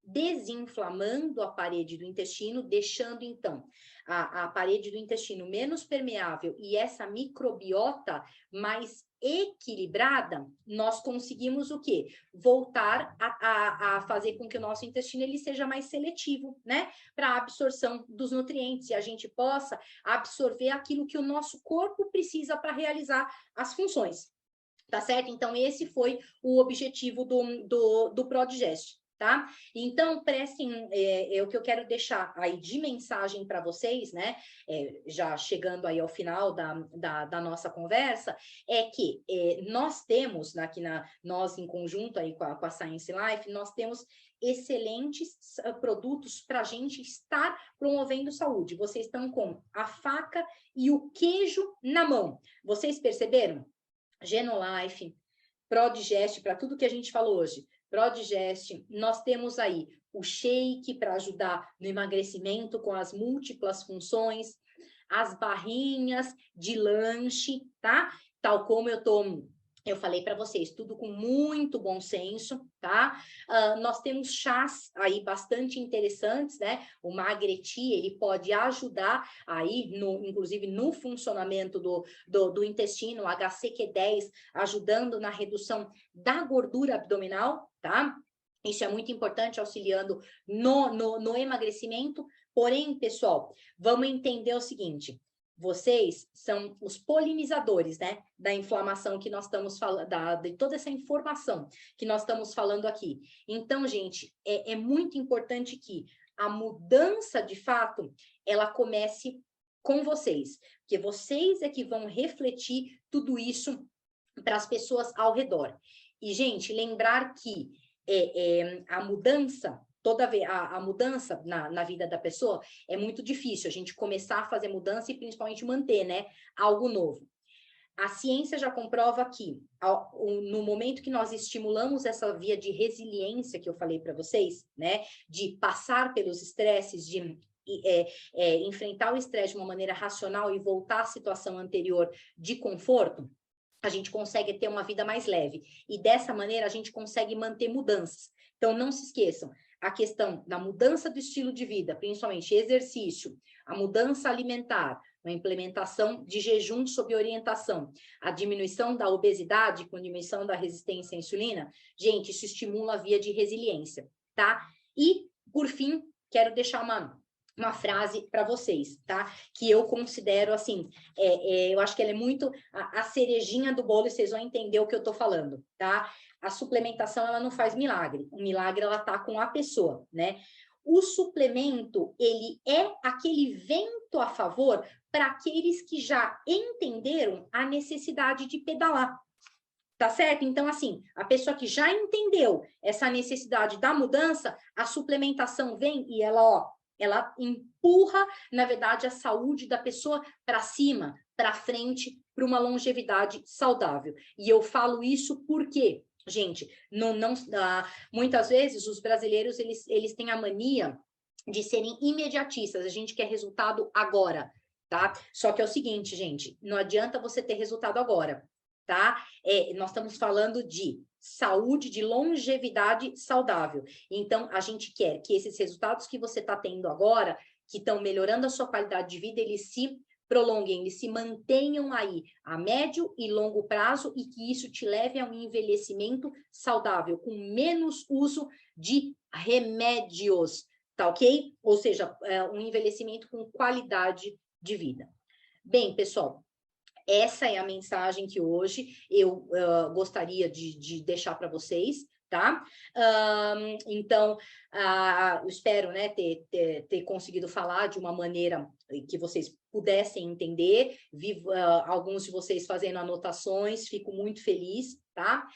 Desinflamando a parede do intestino, deixando, então, a parede do intestino menos permeável e essa microbiota mais equilibrada, nós conseguimos o quê? Voltar a fazer com que o nosso intestino ele seja mais seletivo, né? Para a absorção dos nutrientes e a gente possa absorver aquilo que o nosso corpo precisa para realizar as funções. Tá certo? Então, esse foi o objetivo do Prodigest. Tá? Então, prestem, o que eu quero deixar aí de mensagem para vocês, né? Já chegando aí ao final da nossa conversa, é que nós temos, aqui nós em conjunto aí com a Science Life, nós temos excelentes produtos para a gente estar promovendo saúde. Vocês estão com a faca e o queijo na mão. Vocês perceberam? Genolife, Prodigest, para tudo que a gente falou hoje. Prodigest, nós temos aí o shake para ajudar no emagrecimento com as múltiplas funções, as barrinhas de lanche, tá? Tal como eu falei para vocês, tudo com muito bom senso, tá? Nós temos chás aí bastante interessantes, né? O Magreti, ele pode ajudar aí, inclusive no funcionamento do intestino, o HCQ10, ajudando na redução da gordura abdominal, tá? Isso é muito importante, auxiliando no emagrecimento. Porém, pessoal, vamos entender o seguinte: vocês são os polinizadores, né, da inflamação que nós estamos falando, de toda essa informação que nós estamos falando aqui. Então, gente, é muito importante que a mudança, de fato, ela comece com vocês, porque vocês é que vão refletir tudo isso para as pessoas ao redor. E, gente, lembrar que a mudança, a mudança na vida da pessoa é muito difícil, a gente começar a fazer mudança e principalmente manter, né, algo novo. A ciência já comprova que, no momento que nós estimulamos essa via de resiliência que eu falei para vocês, né, de passar pelos estresses, de enfrentar o estresse de uma maneira racional e voltar à situação anterior de conforto, a gente consegue ter uma vida mais leve. E dessa maneira a gente consegue manter mudanças. Então, não se esqueçam, a questão da mudança do estilo de vida, principalmente exercício, a mudança alimentar, a implementação de jejum sob orientação, a diminuição da obesidade com diminuição da resistência à insulina, gente, isso estimula a via de resiliência, tá? E, por fim, quero deixar uma frase para vocês, tá? Que eu considero, assim, eu acho que ela é muito a cerejinha do bolo, e vocês vão entender o que eu tô falando, tá? A suplementação, ela não faz milagre. O milagre, ela tá com a pessoa, né? O suplemento, ele é aquele vento a favor para aqueles que já entenderam a necessidade de pedalar. Tá certo? Então, assim, a pessoa que já entendeu essa necessidade da mudança, a suplementação vem e ela empurra, na verdade, a saúde da pessoa para cima, para frente, para uma longevidade saudável. E eu falo isso porque, gente, muitas vezes os brasileiros, eles têm a mania de serem imediatistas. A gente quer resultado agora, tá? Só que é o seguinte, gente, não adianta você ter resultado agora, tá? Nós estamos falando de saúde, de longevidade saudável. Então, a gente quer que esses resultados que você está tendo agora, que estão melhorando a sua qualidade de vida, eles se prolonguem, eles se mantenham aí a médio e longo prazo e que isso te leve a um envelhecimento saudável, com menos uso de remédios, tá ok? Ou seja, um envelhecimento com qualidade de vida. Bem, pessoal, essa é a mensagem que hoje eu gostaria de deixar para vocês, tá? Então, eu espero, né, ter conseguido falar de uma maneira que vocês pudessem entender. Vi alguns de vocês fazendo anotações, fico muito feliz, tá?